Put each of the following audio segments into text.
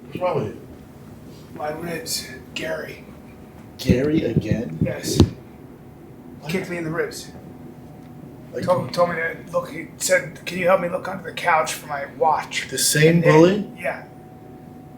What's wrong with you? My ribs. Gary. Gary again? Yes. Kicked me in the ribs. Told me to look. He said, "Can you help me look under the couch for my watch?" The same bully? Yeah.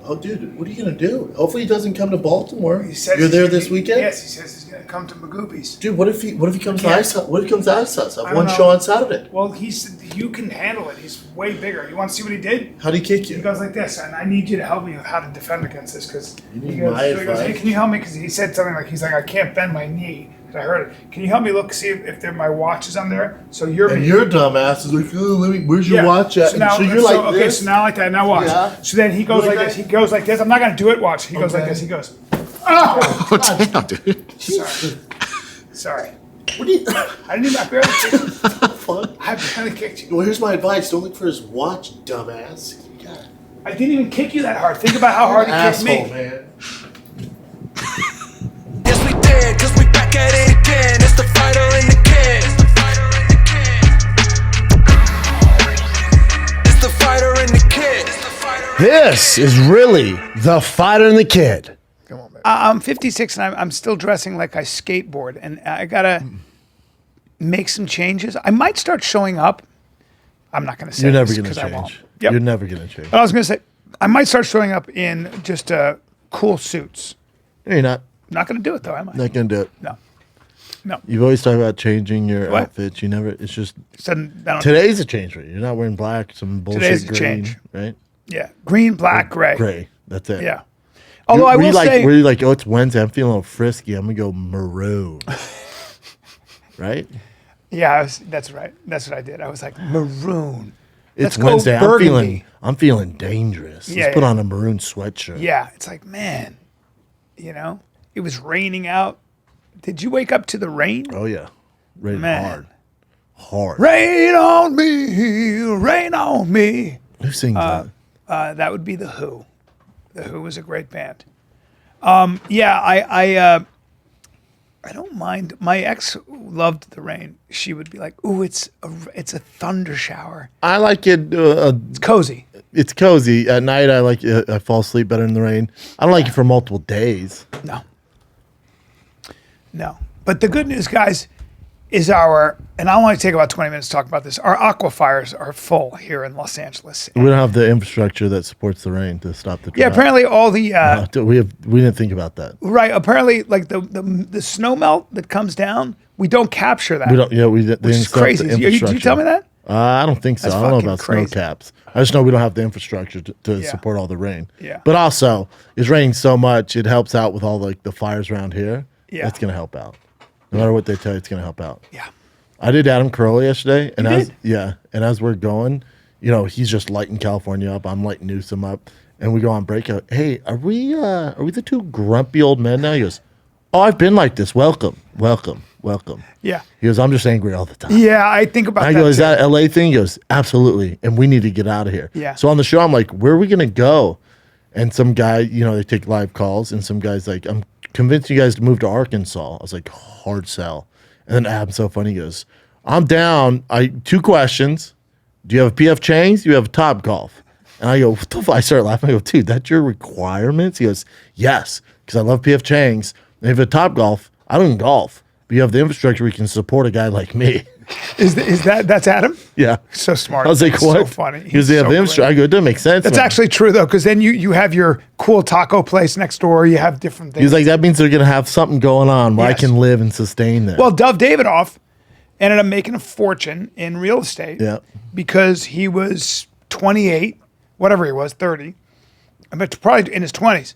Oh, dude, what are you going to do? Hopefully he doesn't come to Baltimore. He said You're there this weekend? Yes, he says he's going to come to Magoopies. Dude, what if he comes to ice? What if he comes to ice house? I've I one don't show know. on Saturday. Well, he said you can handle it. He's way bigger. You want to see what he did? How'd he kick He you? goes like this, and I need you to help me with how to defend against this, because You he need goes, my so he goes, "Hey, advice? can you help me?" Because he said something like, he's like, "I can't bend my knee." And I heard it. Can you help me look, see if my watch is on there? So you're And your dumbass is like, oh, where's your watch at? So, now, So you're like okay, this? so now like that. Now watch. Yeah. So then he goes Like like that? this. He goes like this. I'm not gonna do it. Watch. He goes like Okay. this. He goes. Oh, Oh, damn, dude. sorry. What do you... I didn't even. I barely kicked you. Fuck. I barely kicked you. Well, here's my advice. Don't look for his watch, dumbass. God. I didn't even kick you that hard. Think about how hard he kicked Asshole, me. man. Yes, we did, cause we back at it again. It's the fighter and the kid. It's the fighter and the kid. This is really the fighter and the kid. Come on, man. I'm 56 and I'm still dressing like I skateboard, and I gotta make some changes. I might start showing up. I'm not gonna say You're never this going to 'cause I won't. change. Yep. You're never going to change. But I was gonna say I might start showing up in just cool suits. No, you're not. Not gonna do it though, am I? Not going to do it. No. No. You've always talked about changing your What? outfits. You never, it's just, Sudden, I don't, today's a change for you. You're not wearing black, some bullshit Today's a green, change. right? yeah. Green, black, gray. Gray. That's it. Yeah. Although I were you will say, were you like, oh, it's Wednesday. I'm feeling a little frisky. I'm going to go maroon. Right? yeah, that's right. That's what I did. I was like maroon. It's Let's go Wednesday. burgundy. I'm feeling dangerous. Yeah, Let's put yeah. on a maroon sweatshirt. Yeah, it's like, man, it was raining out. Did you wake up to the rain? Oh yeah. Raining Man. hard. Rain on me, rain on me. Who sings that? That would be The Who. The Who was a great band. I don't mind. My ex loved the rain. She would be like, "Ooh, it's a thunder shower. I like it. It's cozy." It's cozy at night. I like it. I fall asleep better in the rain. I don't like it for multiple days. No. But the good news, guys, is and I'll only take about 20 minutes to talk about this. Our aquifers are full here in Los Angeles. We don't have the infrastructure that supports the rain to stop the drought. Yeah, apparently all the We didn't think about that. right. Apparently, like the snow melt that comes down, we don't capture that. We don't. Yeah, we didn't. Which is crazy. Did you tell me that? I don't think so. That's I don't know fucking about crazy. snow caps. I just know we don't have the infrastructure to Yeah. support all the rain. Yeah. But also, it's raining so much, it helps out with all the fires around here. Yeah. That's gonna help out. No matter what they tell you, it's gonna help out. Yeah. I did Adam Carolla yesterday, and did? as we're going, he's just lighting California up. I'm lighting Newsom up, and we go on break. Hey, are we the two grumpy old men now? He goes, oh, I've been like this. Welcome. Yeah. He goes, I'm just angry all the time. Yeah, I think about I that. go, is too. that LA thing? He goes, absolutely. And we need to get out of here. Yeah. So on the show, I'm like, where are we going to go? And some guy, they take live calls. And some guy's like, I'm convinced you guys to move to Arkansas. I was like, hard sell. And then Adam's so funny. He goes, I'm down. 2 questions. Do you have a PF Chang's? Do you have a Top Golf? And I go, what the fuck? I start laughing. I go, dude, that's your requirements? He goes, yes, because I love PF Chang's. And if you have Top Golf, I don't golf. But you have the infrastructure we can support a guy like me. Is that's Adam? Yeah. So smart. I was like, That's what? So funny. He goes, they have so the infrastructure. great. I go, it doesn't make sense. That's man. actually true though, because then you have your cool taco place next door. You have different things. He's like, that means they're going to have something going on where Yes. I can live and sustain there. Well, Dove Davidoff ended up making a fortune in real estate. Yeah. Because he was 28, whatever he was, 30, but probably in his 20s,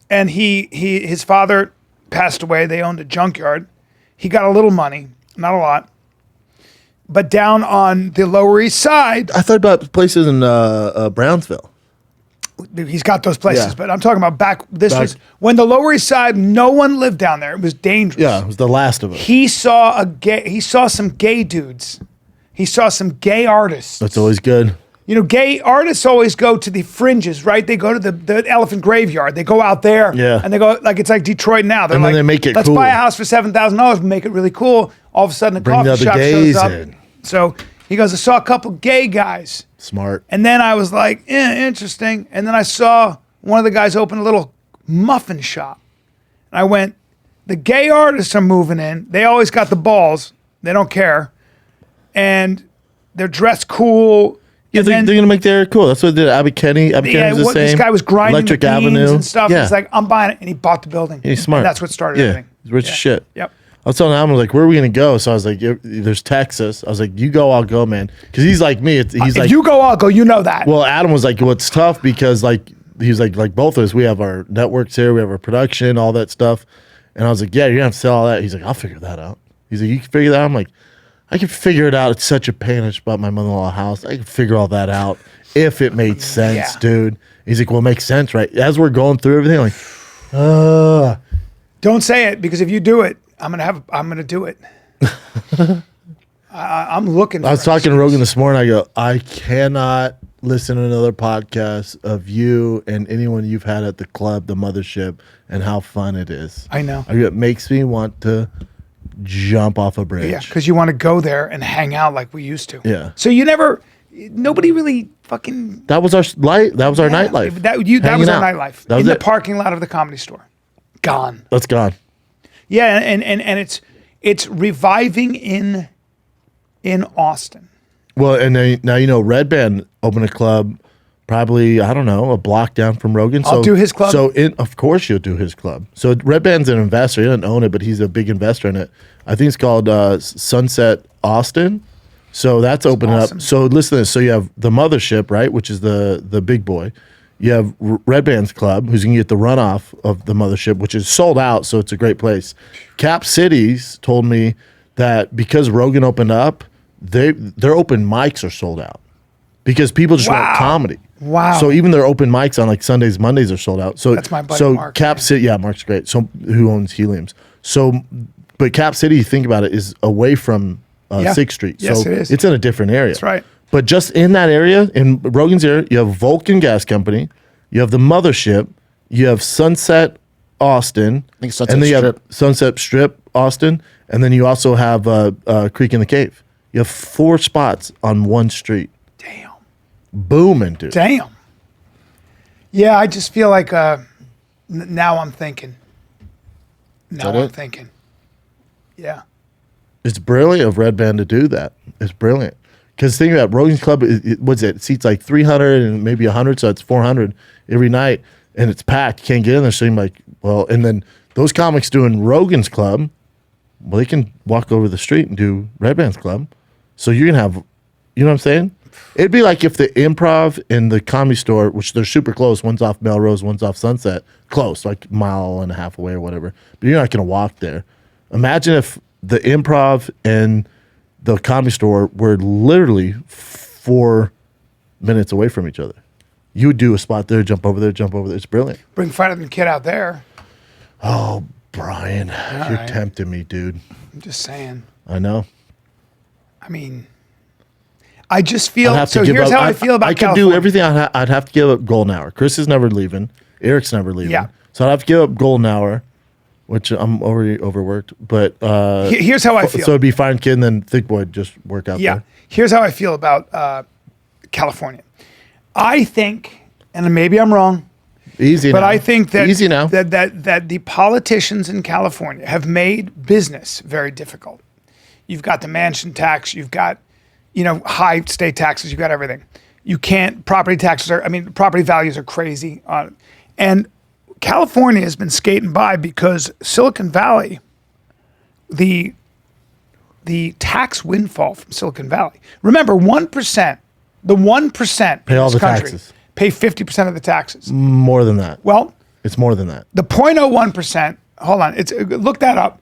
and his father passed away. They owned a junkyard. He got a little money, not a lot, but down on the Lower East Side, I thought about places in Brownsville. he's got those places. Yeah. But I'm talking about back. This was when the Lower East Side. No one lived down there. It was dangerous. Yeah, it was the last of us. He saw some gay dudes. He saw some gay artists. That's always good. Gay artists always go to the fringes, right? They go to the Elephant Graveyard. They go out there, Yeah. and they go it's like Detroit now. They're And then like, they make it let's cool. buy a house for $7,000, make it really cool. All of a sudden, a Bring the coffee other shop gays shows up. in. So he goes, I saw a couple gay guys, Smart. and then I was like, interesting. And then I saw one of the guys opened a little muffin shop. And I went, the gay artists are moving in. They always got the balls. They don't care. And they're dressed cool. Yeah, they're going to make the area cool. That's what they did. Abby Kenny's the same. This guy was grinding Electric the beans Avenue and stuff. Yeah. He's like, I'm buying it. And he bought the building. He's smart. And that's what started yeah. everything. He's rich as shit. Yep. I was telling Adam, I was like, where are we going to go? So I was like, there's Texas. I was like, you go, I'll go, man. Because he's like me. He's If like, you go, I'll go. You know that. well, Adam was like, well, it's tough because like, he's like both of us, we have our networks here, we have our production, all that stuff. And I was like, yeah, you're going to have to sell all that. He's like, I'll figure that out. He's like, you can figure that out? I'm like, I can figure it out. It's such a pain. I just bought my mother-in-law a house. I can figure all that out if it made sense, Yeah. dude. He's like, well, it makes sense, right? As we're going through everything, like, Don't say it, because if you do it, I'm gonna do it. I'm looking. I was talking to Rogan this morning. I go, I cannot listen to another podcast of you and anyone you've had at the club, the mothership, and how fun it is. I know. It makes me want to jump off a bridge. Yeah, because you want to go there and hang out like we used to. Yeah. So nobody really fucking. That was our light. That was our Yeah, nightlife. That was Hanging our out. nightlife. That was in the it. parking lot of the Comedy Store. Gone. That's gone. Yeah, and it's reviving in Austin. Well, and now Red Band opened a club, probably I don't know, a block down from Rogan. I'll do his club. So of course you'll do his club. So Red Band's an investor. He doesn't own it, but he's a big investor in it. I think it's called Sunset Austin. So that's opening awesome. up. So listen to this. So you have the mothership, right, which is the big boy. You have Red Band's club, who's going to get the runoff of the mothership, which is sold out, so it's a great place. Cap Cities told me that because Rogan opened up, their open mics are sold out because people just want comedy. Wow. So even their open mics on like Sundays, Mondays are sold out. So That's my buddy so Mark, Cap man. City, yeah, Mark's great. So who owns Heliums? So, but Cap City, you think about it, is away from Yeah. 6th Street. Yes, so it is. It's in a different area. That's right. But just in that area, in Rogan's area, you have Vulcan Gas Company, you have the mothership, you have Sunset Austin, think Sunset and then you Strip. have Sunset Strip Austin, and then you also have Creek in the Cave. You have 4 spots on one street. Damn. Booming, dude. Damn. Yeah, I just feel like now I'm thinking. Now that I'm it? thinking. Yeah. It's brilliant of Red Band to do that. It's brilliant. Because think about it, Rogan's Club, what's it? It seats like 300 and maybe 100, so it's 400 every night, and it's packed. You can't get in there. So you're like, well, and then those comics doing Rogan's Club, well, they can walk over the street and do Red Band's Club. So you're going to have, you know what I'm saying? It'd be like if the Improv and the Comedy Store, which they're super close, one's off Melrose, one's off Sunset, close, like a mile and a half away or whatever, but you're not going to walk there. Imagine if the Improv and the Comedy Store were literally 4 minutes away from each other. You would do a spot there, jump over there, jump over there. It's brilliant. Bring Fighter Than Kid out there. Oh, Bryan, you're right. tempting me, dude. I'm just saying. I know. I mean, I just feel. I'd have So to give here's up. how I feel about I could California. do everything. I'd have to give up Golden Hour. Chris is never leaving. Eric's never leaving. Yeah. So I'd have to give up Golden Hour, which I'm already overworked. But Here's how I feel. so it'd be Fine Kid and then Thicccboy just work out Yeah. there. Here's how I feel about California. I think, and maybe I'm wrong, Easy but now. I think that Easy now. that the politicians in California have made business very difficult. You've got the mansion tax, you've got, high state taxes, you've got everything. You can't, property values are crazy. And California has been skating by because Silicon Valley, the tax windfall from Silicon Valley. Remember, 1%, the 1% Pay in all this the country taxes. pay 50% of the taxes. More than that. Well, It's more than that. the 0.01%, hold on, look that up.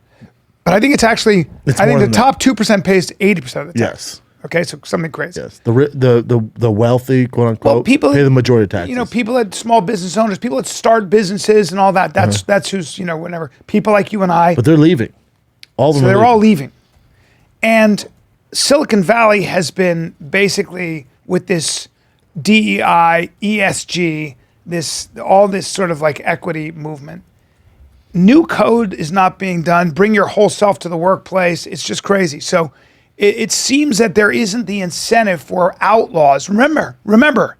But I think it's actually, It's I think more the than top 2% pays 80% of the tax. Yes. Okay, so something crazy. Yes. The wealthy, quote unquote, Well, people pay the majority of taxes. people that small business owners, people that start businesses and all that. That's who's whenever people like you and I. But they're leaving. All of them. So are they're all leaving. leaving. And Silicon Valley has been basically with this DEI, ESG, all this sort of like equity movement. New code is not being done. Bring your whole self to the workplace. It's just crazy. So it seems that there isn't the incentive for outlaws. Remember,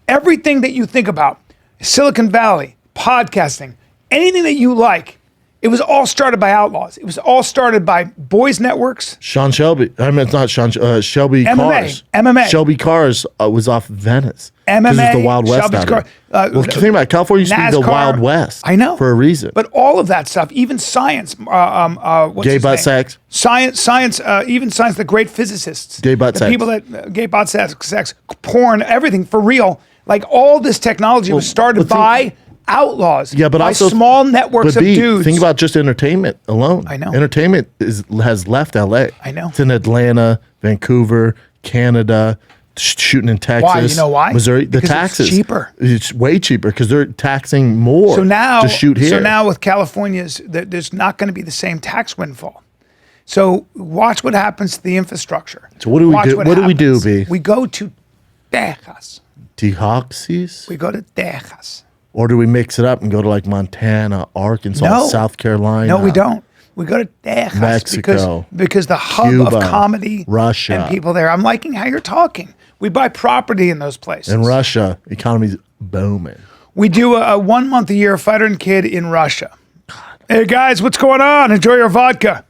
everything that you think about, Silicon Valley, podcasting, anything that you like. It was all started by outlaws. It was all started by boys networks. Sean Shelby. I mean, it's not Sean. Shelby MMA. Cars. MMA. Shelby Cars was off Venice. 'Cause MMA. it's the Wild West Shelby's out car. here. Well, think about it. California used to be the NASCAR. Wild West. I know. For a reason. But all of that stuff, even science. What's Gay his butt name? sex. Science. Even science. The great physicists. Gay butt the sex. People that gay butt sex, porn, everything for real. Like all this technology was started by outlaws. Yeah, but by also small networks but of B, dudes. Think about just entertainment alone. I know. Entertainment has left LA. I know. It's in Atlanta, Vancouver, Canada, shooting in Texas. Why? You know why? Missouri. The Because it's taxes cheaper. It's way cheaper because they're taxing more. So now, to shoot here. So now with California's, there's not going to be the same tax windfall. So watch what happens to the infrastructure. So what do we Watch do? What do we do, happens. B? We go to Texas. Tehoxis? We go to Texas. Or do we mix it up and go to like Montana, Arkansas, No. South Carolina? No, we don't. We go to Texas Mexico, because the hub Cuba, of comedy, Russia. and people there. I'm liking how you're talking. We buy property in those places. In Russia, economy's booming. We do a 1 month a year Fighter and Kid in Russia. Hey guys, what's going on? Enjoy your vodka.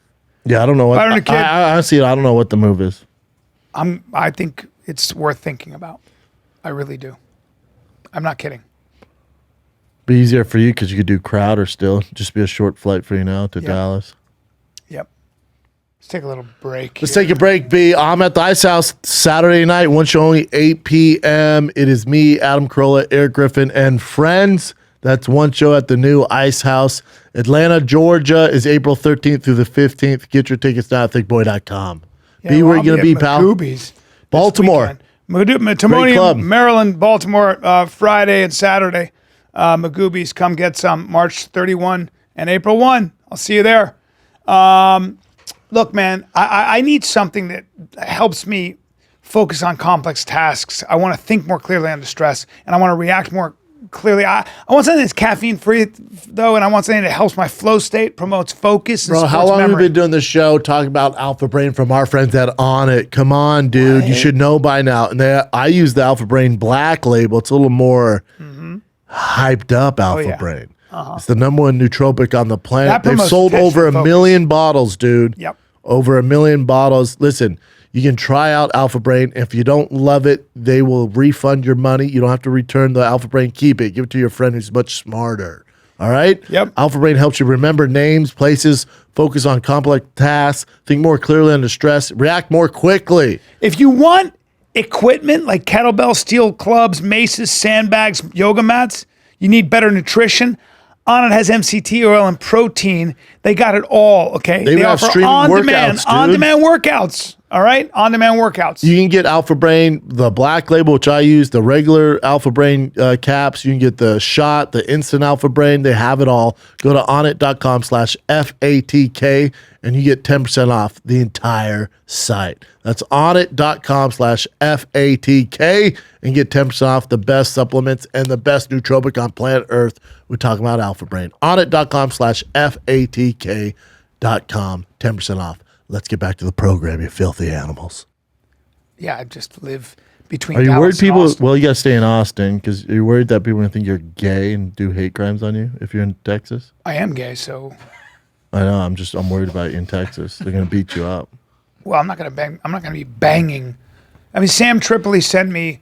Yeah, I don't know what. Fighter and Kid. I honestly, I don't know what the move is. I think it's worth thinking about. I really do. I'm not kidding. Be easier for you because you could do Crowder still. Just be a short flight for you now to Dallas. Yep. Let's take a little break. Let's take a break, B. I'm at the Ice House Saturday night. One show only 8 p.m. It is me, Adam Carolla, Eric Griffin, and friends. That's one show at the new Ice House. Atlanta, Georgia is April 13th through the 15th. Get your tickets now at thickboy.com. B, where you going to be, pal? Magoobies Baltimore. Timonium, club. Maryland, Baltimore, Friday and Saturday. Magoobies, come get some. March 31 and April 1. I'll see you there. Look, man, I need something that helps me focus on complex tasks. I want to think more clearly under stress, and I want to react more clearly. I want something that's caffeine-free, though, and I want something that helps my flow state, promotes focus, and Bro, how supports long have memory. we been doing this show talking about Alpha Brain from our friends at On It? Come on, dude. You should know by now. And I use the Alpha Brain Black label. It's a little more hyped up Alpha yeah. Brain. It's the number one nootropic on the planet. That They've promotes sold attention over and 1 focus. million bottles, dude. Yep. Over 1 million bottles. Listen, you can try out Alpha Brain. If you don't love it, they will refund your money. You don't have to return the Alpha Brain. Keep it. Give it to your friend who's much smarter. All right? Yep. Alpha Brain helps you remember names, places, focus on complex tasks, think more clearly under stress, react more quickly. If you want equipment like kettlebell, steel clubs, maces, sandbags, yoga mats, you need better nutrition. Onnit has MCT oil and protein. They got it all, okay? They even have streaming workouts, dude. on-demand workouts, all right? On-demand workouts. You can get Alpha Brain, the black label, which I use, the regular Alpha Brain caps. You can get the shot, the instant Alpha Brain. They have it all. Go to onnit.com/FATK and you get 10% off the entire site. That's onnit.com/FATK and get 10% off the best supplements and the best nootropic on planet Earth. We're talking about Alpha Brain. Onnit.com/FATK.com. 10% off. Let's get back to the program, you filthy animals. Yeah, I just live between Are you Dallas worried and people? Austin. Well, you got to stay in Austin because you're worried that people are going to think you're gay and do hate crimes on you if you're in Texas? I am gay, so... I know. I'm worried about you in Texas. They're going to beat you up. Well, I'm not going to bang. I'm not going to be banging. I mean, Sam Tripoli sent me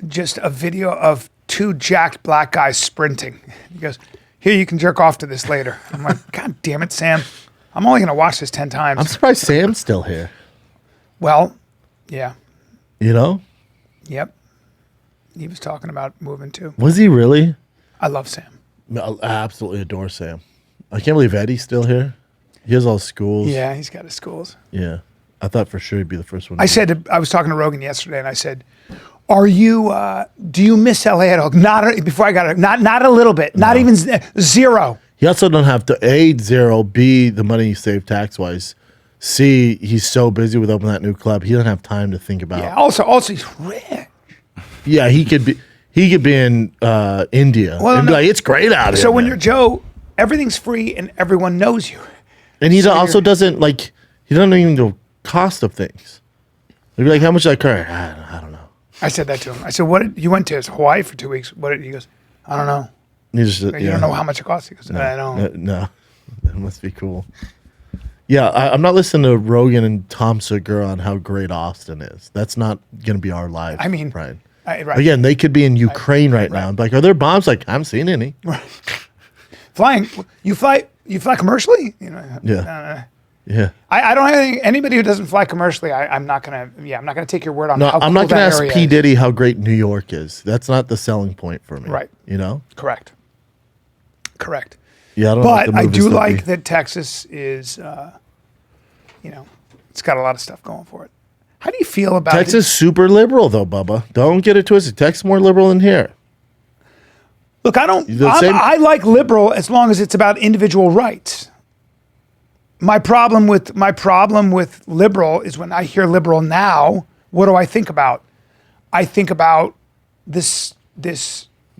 just a video of two jacked black guys sprinting. He goes, "Here, you can jerk off to this later." I'm like, "God damn it, Sam! I'm only going to watch this 10 times." I'm surprised Sam's still here. Well, yeah, You know? yep. He was talking about moving too. Was he really? I love Sam. No, I absolutely adore Sam. I can't believe Eddie's still here. He has all his schools. Yeah, he's got his schools. Yeah. I thought for sure he'd be the first one. I was talking to Rogan yesterday, and I said, "Are you? Do you miss LA at all?" Before I got it. Not a little bit. Not even zero. He also don't have to A, zero, B, the money he saved tax wise. C, he's so busy with opening that new club, he doesn't have time to think about. Yeah. Also, he's rich. Yeah, he could be in India Well, and be no. like, it's great out here. So when man." you're Joe, everything's free and everyone knows you. and he also doesn't he doesn't even know cost of things. He'd be like, how much is that car? I don't know. I said that to him. I said, "What? You went to Hawaii for 2 weeks? What?" He goes, I don't know. You just, You don't know how much it costs. He goes, I don't. No, that must be cool. Yeah, I'm not listening to Rogan and Tom Segura on how great Austin is. That's not going to be our life. I mean, Brian. Right. Again, they could be in Ukraine right now. Like, are there bombs? Like, I haven't seen any. Flying, you fly commercially? Yeah. I don't have anybody who doesn't fly commercially. I'm not gonna take your word on. No, how I'm cool not gonna that ask area P is. Diddy how great New York is. That's not the selling point for me. Right. You know. Correct. Yeah, I don't. But I do like that Texas is, it's got a lot of stuff going for it. How do you feel about Texas? Super liberal though, Bubba. Don't get it twisted. Texas more liberal than here. Look, I like liberal as long as it's about individual rights. My problem with liberal is when I hear liberal now, what do I think about? I think about this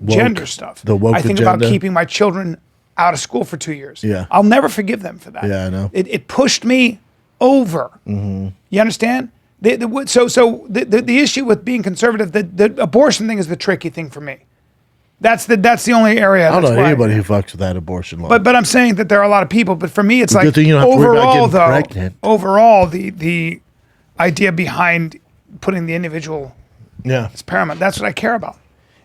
gender stuff. The woke I think agenda. about keeping my children out of school for 2 years. Yeah. I'll never forgive them for that. Yeah, I know. It pushed me over. Mm-hmm. You understand? The issue with being conservative, the abortion thing is the tricky thing for me. That's the only area. I don't know anybody who fucks with that abortion law. But I'm saying that there are a lot of people. But for me, it's like good thing you don't have to worry about overall, getting though. pregnant. Overall, the idea behind putting the individual as paramount. That's what I care about.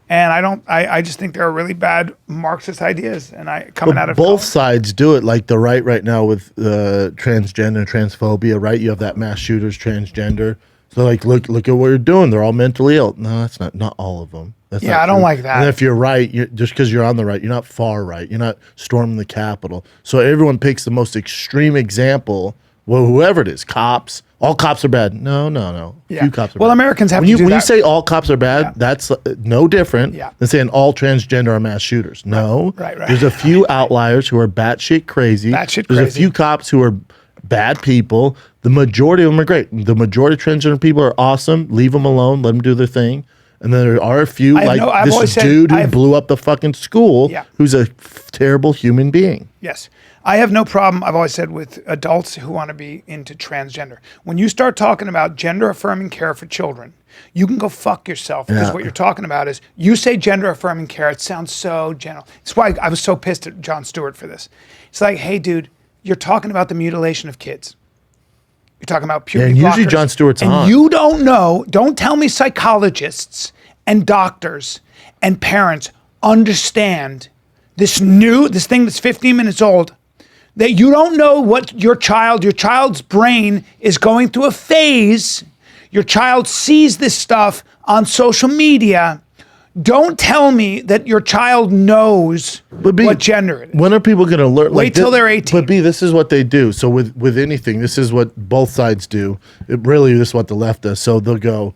And I just think there are really bad Marxist ideas, and out of both sides do it. Like the right now with transgender, transphobia. Right, you have that mass shooters transgender. So like, look at what you're doing. They're all mentally ill. No, that's not all of them. That's I don't like that. And if you're right, just because you're on the right, you're not far right. You're not storming the Capitol. So everyone picks the most extreme example. Well, whoever it is, cops. All cops are bad. No. Yeah. Few cops are Well, bad. Americans have when to you do when that. you say all cops are bad, that's no different than saying all transgender are mass shooters. No, Right. There's a few outliers who are batshit crazy. There's a few cops who are bad people. The majority of them are great. The majority of transgender people are awesome. Leave them alone. Let them do their thing. And then there are a few this dude who blew up the fucking school who's a terrible human being. Yes. I have no problem, I've always said, with adults who want to be into transgender. When you start talking about gender-affirming care for children, you can go fuck yourself because what you're talking about is, you say gender-affirming care, it sounds so general. That's why I was so pissed at Jon Stewart for this. It's like, hey, dude, you're talking about the mutilation of kids. You're talking about puberty and blockers. usually Jon Stewart's and on. You don't know, don't tell me psychologists and doctors and parents understand this thing that's 15 minutes old, that you don't know what your child's brain is going through a phase. Your child sees this stuff on social media. Don't tell me that your child knows what gender it is. When are people going to learn? Wait till they're 18. But B, this is what they do. So with anything, this is what both sides do. This is what the left does. So they'll go,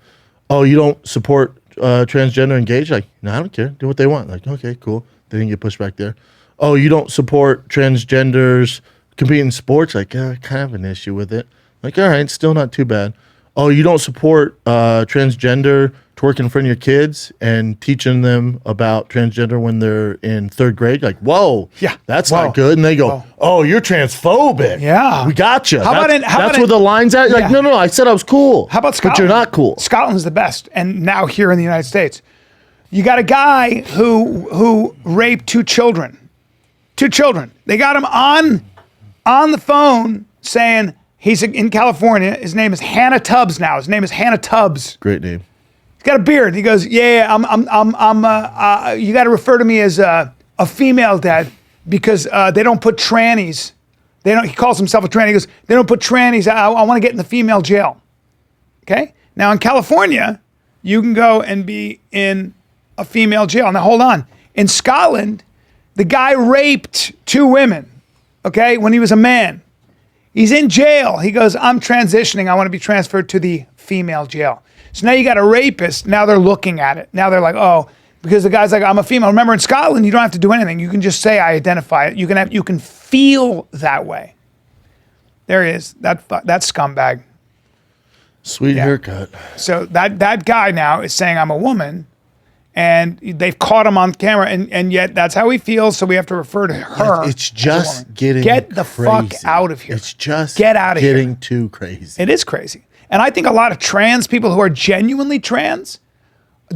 oh, you don't support transgender engage? Like, no, I don't care. Do what they want. Like, okay, cool. They didn't get pushed back there. Oh, you don't support transgenders compete in sports? Like, kind of an issue with it. Like, all right, still not too bad. Oh, you don't support transgender to work in front of your kids and teaching them about transgender when they're in third grade? Like, whoa, that's not good. And they go, oh, you're transphobic. Yeah. We got you. That's where the line's at. Like, no, I said I was cool. How about Scotland? But you're not cool. Scotland's the best. And now here in the United States, you got a guy who raped two children. They got him on the phone saying he's in California. His name is Hannah Tubbs now. His name is Hannah Tubbs. Great name. He's got a beard. He goes, I'm you got to refer to me as a female dad because they don't put trannies. He calls himself a tranny. He goes, they don't put trannies. I want to get in the female jail. Okay? Now in California, you can go and be in a female jail. Now hold on. In Scotland, the guy raped two women, okay, when he was a man. He's in jail. He goes, I'm transitioning. I want to be transferred to the female jail. So now you got a rapist. Now they're looking at it. Now they're like, oh, because the guy's like, I'm a female. Remember, in Scotland, you don't have to do anything. You can just say, I identify it. You can feel that way. There he is. That scumbag. Sweet haircut. So that guy now is saying, I'm a woman. And they've caught him on camera, and yet that's how he feels. So we have to refer to her. It's just getting get the crazy. Fuck out of here. It's just get out of getting here. Too crazy. It is crazy, and I think a lot of trans people who are genuinely trans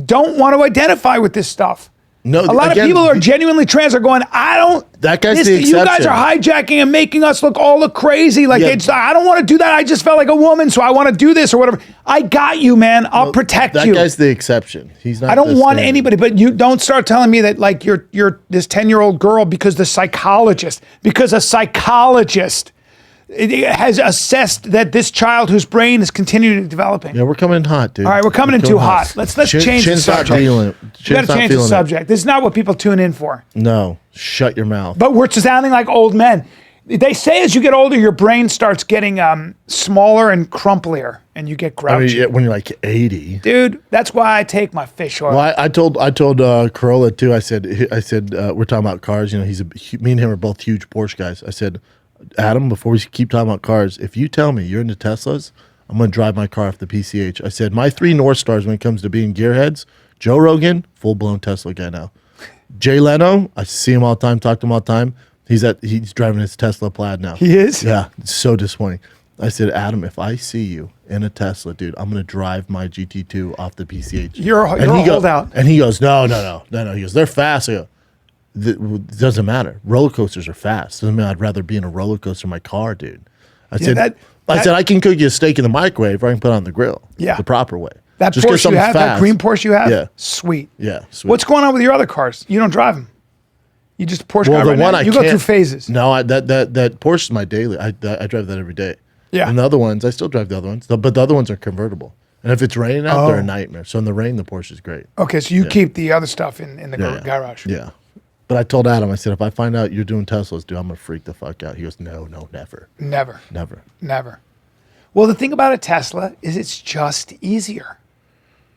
don't want to identify with this stuff. No, a lot again, of people who are genuinely trans are going, I don't. That guy's the You guys exception. are hijacking and making us look crazy. Like, Yeah. I don't want to do that. I just felt like a woman, so I want to do this or whatever. I got you, man. I'll protect That you. guy's the exception. He's not. I don't the want standard. anybody, but you don't start telling me that like you're this 10-year-old girl because a psychologist it has assessed that this child whose brain is continuing developing. Yeah, we're coming in hot, dude. All right, we're coming in too hot. Let's change the Chin's not subject. feeling it. We got Chin's to not change the feeling it. subject. This is not what people tune in for. No, shut your mouth. But we're sounding like old men. They say as you get older, your brain starts getting smaller and crumplier, and you get I grouchy. mean, when you're like 80. Dude, that's why I take my fish oil. Well, I told Corolla too. I said we're talking about cars. You know, me and him are both huge Porsche guys. I said, Adam, before we keep talking about cars, if you tell me you're into Teslas, I'm going to drive my car off the PCH. I said, my 3 North Stars when it comes to being gearheads, Joe Rogan, full-blown Tesla guy now. Jay Leno, I see him all the time, talk to him all the time. He's driving his Tesla Plaid now. He is? Yeah, it's so disappointing. I said, Adam, if I see you in a Tesla, dude, I'm going to drive my GT2 off the PCH. You're a holdout. And he goes, no. He goes, they're fast. I go, it doesn't matter. Roller coasters are fast. Doesn't mean I'd rather be in a roller coaster in my car, dude. I said, I can cook you a steak in the microwave, or I can put it on the grill. Yeah. The proper way. That Just 'cause Porsche you have, something's that fast. green Porsche you have, Yeah. sweet. Yeah, sweet. What's going on with your other cars? You don't drive them. You just a Porsche Well, guy the right one now. I You can't, go through phases. No, that Porsche is my daily. I drive that every day. Yeah. And the other ones, I still drive the other ones, but the other ones are convertible. And if it's raining out, they're Oh. a nightmare. So in the rain, the Porsche is great. Okay, so you keep the other stuff in the garage. Yeah. But I told Adam, I said, if I find out you're doing Teslas, dude, I'm gonna freak the fuck out. He goes, no, never. Never. Well, the thing about a Tesla is it's just easier.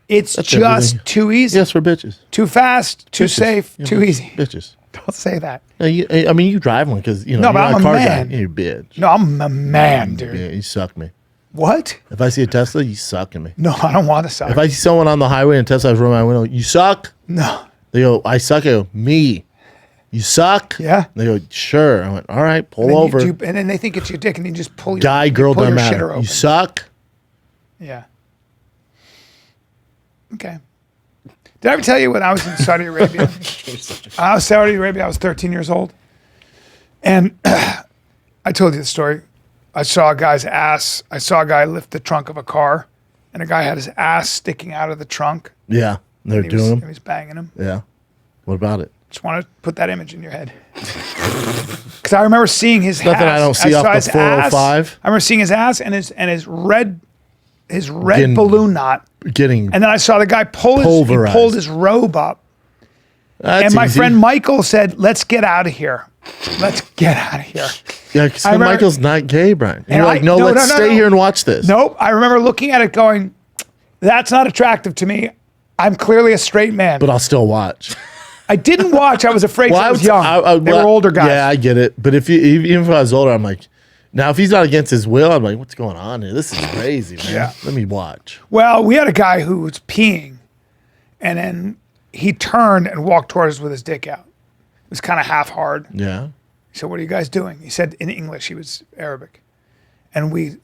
It's That's just everything. too easy. Yes, for bitches. Too fast, too Bitches. safe, Yeah, too easy. Bitches. Don't say that. Yeah, I mean, you drive one because you know. No, but you're I'm not a car man. Guy. You bitch. No, I'm a man, dude. Yeah, you suck me. What? If I see a Tesla, you suck at me. No, I don't want to suck. If I see someone on the highway and Tesla's rolling my window, you suck. No. They go, I suck. I go, me. You suck. Yeah. They go, sure. I went, all right, pull And then over. and then they think it's your dick, and you just pull your Guy, girl, pull doesn't your shitter matter. open. You suck. Yeah. Okay. Did I ever tell you when I was in Saudi Arabia? I was 13 years old. And I told you the story. I saw a guy's ass. I saw a guy lift the trunk of a car, and a guy had his ass sticking out of the trunk. Yeah, they're And he doing was, them. he was banging him. Yeah. What about it? Just want to put that image in your head. Because I remember seeing his Nothing ass. I don't see saw off his the 405. I remember seeing his ass and his red Getting balloon knot. Getting. And then I saw the guy pulled Pulverized. his robe up. That's And my easy. friend Michael said, let's get out of here. Let's get out of here. Yeah, because I remember- Michael's not gay, Brian. And And you're like, I- no, no, let's no, no, stay no. here and watch this. Nope. I remember looking at it going, that's not attractive to me. I'm clearly a straight man. But I'll still watch. I didn't watch. I was afraid 'cause I was young. They were well, older guys. Yeah, I get it. But even if I was older, I'm like, now if he's not against his will, I'm like, what's going on here? This is crazy, man. Yeah. Let me watch. Well, we had a guy who was peeing, and then he turned and walked towards us with his dick out. It was kind of half hard. Yeah. He said, "What are you guys doing?" He said in English. He was Arabic, and we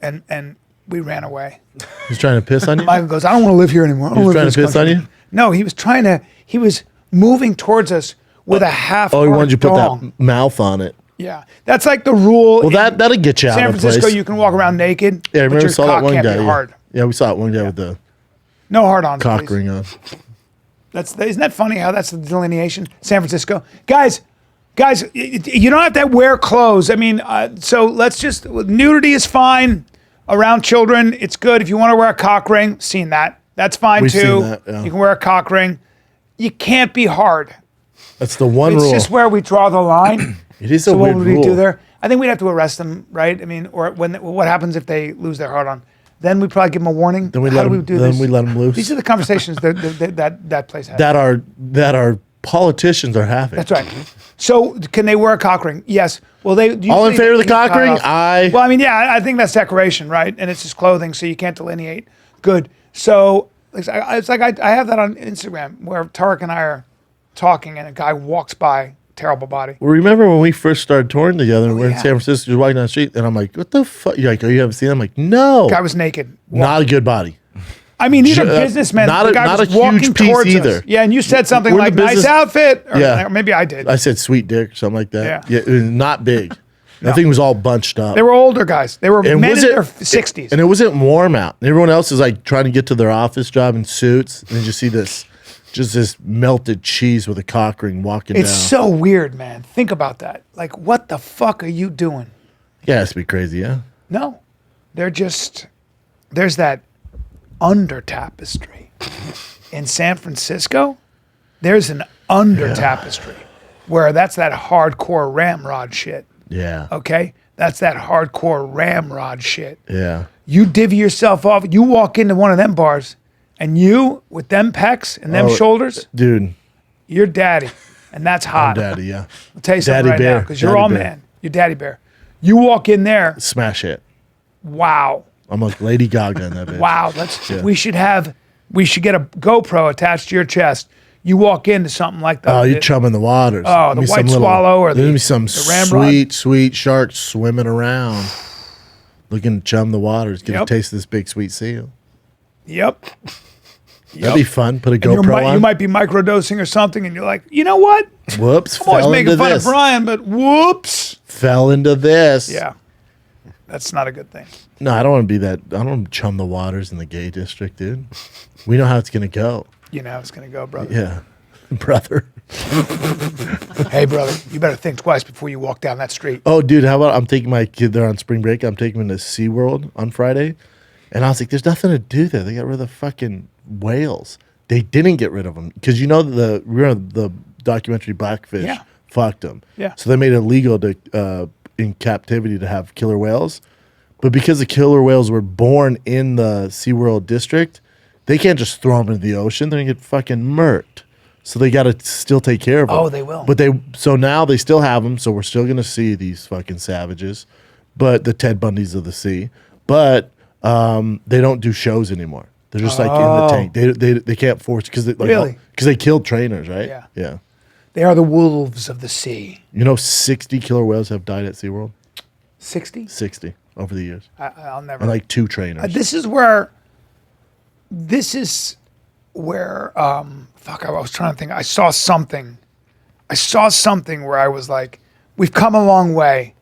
ran away. He's trying to piss on you? Michael goes, "I don't want to live here anymore. I don't He was wanna live trying in to this piss on country." you? No, he was trying to. He was moving towards us with a half. Oh, he wanted you to put dong. that mouth on it. Yeah, that's like the rule. Well, in that'll get you out San of Francisco, place. you can walk around naked, Yeah, I but remember your saw that cock one can't guy. be Yeah. hard. Yeah, we saw it one guy with the No hard on. cock ring on. Isn't that funny how that's the delineation? San Francisco, guys, you don't have to wear clothes. I mean, so let's just nudity is fine around children. It's good if you want to wear a cock ring. Seen that? That's fine We've too. seen that, yeah. You can wear a cock ring. You can't be hard. That's the one It's rule. just where we draw the line. It is a So what weird would we rule. do there? I think we'd have to arrest them, right? I mean, or what happens if they lose their heart on? Then we probably give them a warning. Then we How let do we them- do then this? we let 'em loose. These are the conversations that place has. that our politicians are having. That's right. So can they wear a cock ring? Yes. Well, All in usually favor of the they cock cut ring? off. Aye. Well, I mean, yeah, I think that's decoration, right? And it's just clothing, so you can't delineate. Good. So it's like I have that on Instagram where Tarek and I are talking, and a guy walks by, terrible body. Well, remember when we first started touring together and we're in yeah. San Francisco, just walking down the street, and I'm like, what the fuck? You're like, oh, you haven't seen him? I'm like, no. Guy was naked. Not a good body. I mean, these are businessmen. Not the a- guy not was a walking huge piece towards either. us. Yeah, and you said something We're in like, the nice business- outfit. Or, Yeah. maybe I did. I said sweet dick or something like that. Yeah. It was not big. That thing was all bunched up. They were older guys. They were And men was in it- their 60s. And it wasn't warm out. Everyone else is like trying to get to their office job in suits. And then you see this melted cheese with a cock ring walking It's down. so weird, man. Think about that. Like, what the fuck are you doing? Yeah, it's be crazy, yeah. No. They're just, there's that under tapestry. In San Francisco, there's an under tapestry where that's that hardcore ramrod shit. Yeah. Okay? That's that hardcore ramrod shit. Yeah. You divvy yourself off. You walk into one of them bars, and you, with them pecs and them Oh, shoulders, Dude, you're daddy. And that's hot. daddy, yeah. I'll tell you something Daddy right bear. now, because you're Daddy all bear. man. You're daddy bear. You walk in there, Smash it. wow. I'm like Lady Gaga in that bitch. Wow. We should get a GoPro attached to your chest. You walk into something like that. Oh, you're chumming the waters. Oh, Give the me white some swallow or give the- me some the ramrod. sweet shark swimming around. Looking to chum the waters. Get a Yep. taste of this big sweet seal. Yep. That'd be fun. Put a And you GoPro on. might be microdosing or something, and you're like, you know what? Whoops. I'm always Fell making into fun this. of Bryan, but whoops. Fell into this. Yeah. That's not a good thing. No, I don't want to be that. I don't want to chum the waters in the gay district, dude. We know how it's going to go. You know how it's going to go, brother. Yeah. Brother. Hey, brother, you better think twice before you walk down that street. Oh, dude, how about I'm taking my kid there on spring break. I'm taking him to SeaWorld on Friday. And I was like, there's nothing to do there. They got rid of the fucking whales. They didn't get rid of them. Because you know the documentary Blackfish Yeah. fucked them. Yeah. So they made it illegal to in captivity to have killer whales. But because the killer whales were born in the SeaWorld district, they can't just throw them into the ocean. They're going to get fucking murked. So they got to still take care of them. Oh, they will. But so now they still have them. So we're still going to see these fucking savages, but the Ted Bundys of the sea. But they don't do shows anymore. They're just like in the tank. They can't force because Really? Because they killed trainers, right? Yeah. Yeah. They are the wolves of the sea. You know, 60 killer whales have died at SeaWorld. 60? 60 over the years, I'll never. and like 2 trainers. This is where. Fuck, I was trying to think. I saw something where I was like, we've come a long way.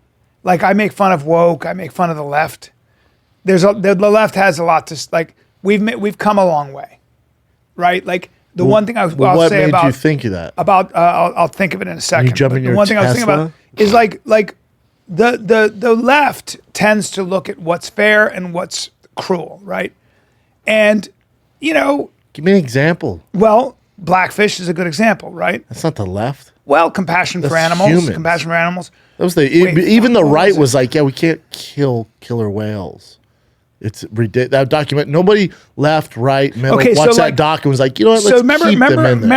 Like, I make fun of woke. I make fun of the left. The left has a lot to, like, we've come a long way. Right? Like, the one thing I'll what say made about. you think of that? I'll think of it in a second. jump in But your the one thing I was thinking Tesla? about is like the left tends to look at what's fair and what's cruel, right? And Give me an example. well, Blackfish is a good example, right? That's not the left. Well, compassion for That's animals, humans. compassion for animals. That was Wait, even the what right was it? was like, yeah, we can't kill killer whales. It's ridiculous. That document. Nobody left, right, middle. Okay, so watched that like- doc and was like, you know what? So Let's remember, keep them in there.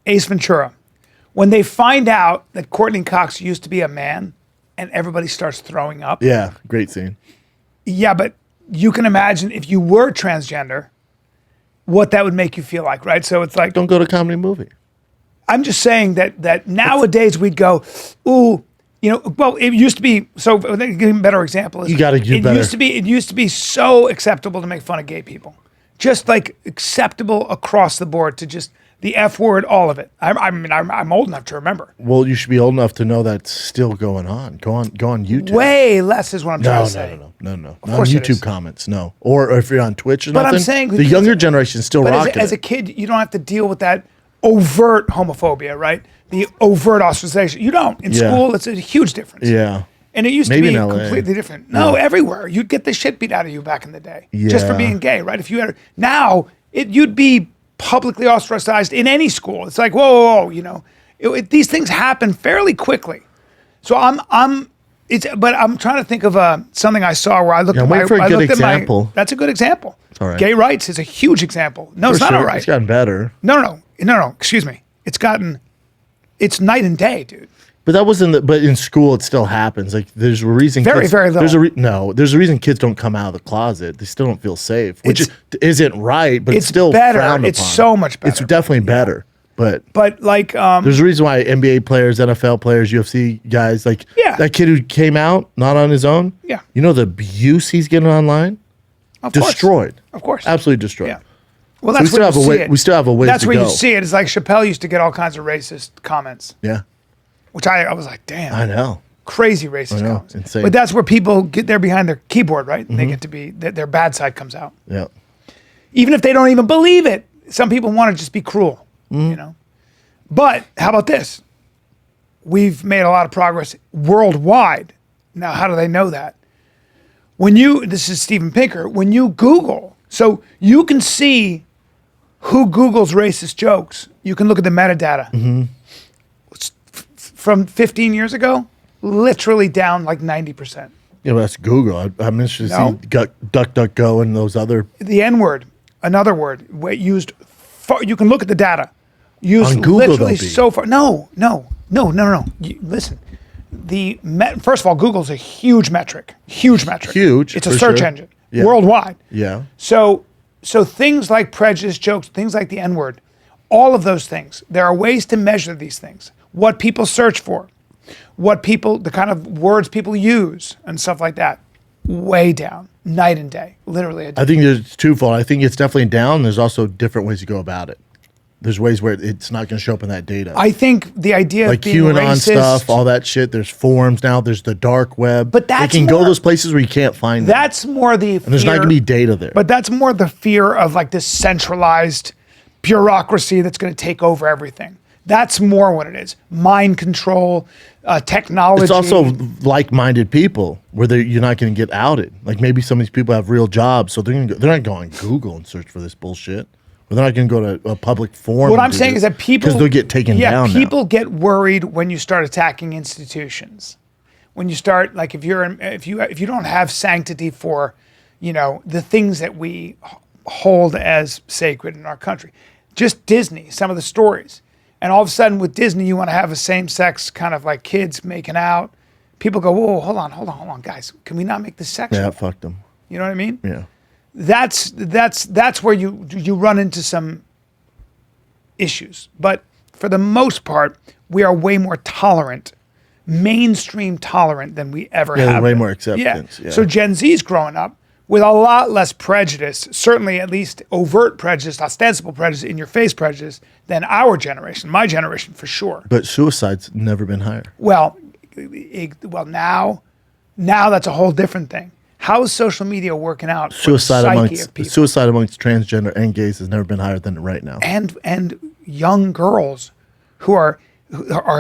Ace Ventura, when they find out that Courtney Cox used to be a man, and everybody starts throwing up. Yeah, great scene. Yeah, but you can imagine if you were transgender, what that would make you feel like, right? So it's like, Don't go to a comedy movie. I'm just saying that nowadays we'd go, ooh, well, it used to be, so I think give a better example is You gotta do it better. it used to be so acceptable to make fun of gay people. Just like acceptable across the board to just the F word, all of it. I'm old enough to remember. Well, you should be old enough to know that's still going on. Go on YouTube. Way less is what I'm trying No, to say. no. Not on course it YouTube is. comments, no. Or if you're on Twitch or But I'm nothing, saying the because- younger generation still But rocking as a it. kid, you don't have to deal with that overt homophobia, right? The overt ostracization. You don't. In Yeah. school, it's a huge difference. Yeah. And it used Maybe to be in LA. completely different. No, everywhere. You'd get the shit beat out of you back in the day. Just for Yeah. being gay, right? If you had now, you'd be publicly ostracized in any school. It's like, whoa. These things happen fairly quickly. So but I'm trying to think of something I saw where I looked Yeah, at wait my for a I good looked at my- example. that's a good example. all right. Gay rights is a huge example. No, it's For not all sure. right. It's gotten better. No. Excuse me. It's night and day, dude. But that wasn't. But in school, it still happens. Like there's a reason. Very, very There's little. there's a reason kids don't come out of the closet. They still don't feel safe, which isn't right. But it's It's still better. frowned It's upon. so much It's better. definitely better. But But like, there's a reason why NBA players, NFL players, UFC guys, like Yeah. that kid who came out not on his own. Yeah. You know the abuse he's getting online. Of course. Destroyed. Of course. Absolutely destroyed. Yeah. Well, So that's where you see it. we still have a ways That's to where go. you see it. It's like Chappelle used to get all kinds of racist comments, Yeah, which I was like, damn. I know. Crazy racist I know, comments. insane. But that's where people get there behind their keyboard, right? And they get to be, their bad side comes out. Yeah. Even if they don't even believe it. Some people want to just be cruel, you know? But how about this? We've made a lot of progress worldwide. Now, how do they know that? This is Steven Pinker, when you Google, so you can see who Googles racist jokes. You can look at the metadata. From 15 years ago, literally down like 90%. Yeah, but that's Google. I'm interested to No. see DuckDuckGo and those other. The N word, another word, used. You can look at the data. Used On Google, literally they'll be. so far. No. Listen, first of all, Google's a huge metric. Huge metric. Huge, It's a for search sure. engine Yeah. worldwide. Yeah. So things like prejudice jokes, things like the N word, all of those things. There are ways to measure these things. What people search for, the kind of words people use, and stuff like that. Way down, night and day, literally. I think there's twofold. I think it's definitely down. There's also different ways to go about it. There's ways where it's not going to show up in that data. I think the idea like of being QAnon racist, stuff, all that shit. There's forums now. There's the dark web. But that's you can go more- those places where you can't find them. that's more the And there's not going to be data there. But that's more the fear of like this centralized bureaucracy that's going to take over everything. That's more what it is. Mind control, technology. it's also like-minded people where you're not going to get outed. Like maybe some of these people have real jobs, so they're not going to Google and search for this bullshit. Or they're not going to go to a public forum. What I'm saying is that people, because they'll get taken down. Yeah, people get worried when you start attacking institutions. When you start, like, if you don't have sanctity for, the things that we hold as sacred in our country. Just Disney, some of the stories, and all of a sudden with Disney, you want to have a same-sex kind of like kids making out. People go, whoa, hold on, guys, can we not make this sexual? Yeah, fuck them. You know what I mean? Yeah. That's where you run into some issues. But for the most part, we are way more tolerant, mainstream tolerant than we ever Yeah, have. way been. more acceptance, yeah. So Gen Z's growing up with a lot less prejudice, certainly at least overt prejudice, ostensible prejudice, in your face prejudice, than our generation, my generation for sure. But suicide's never been higher. Well, now that's a whole different thing. How is social media working out for the Suicide psyche of people? suicide amongst transgender and gays has never been higher than right now. And young girls who are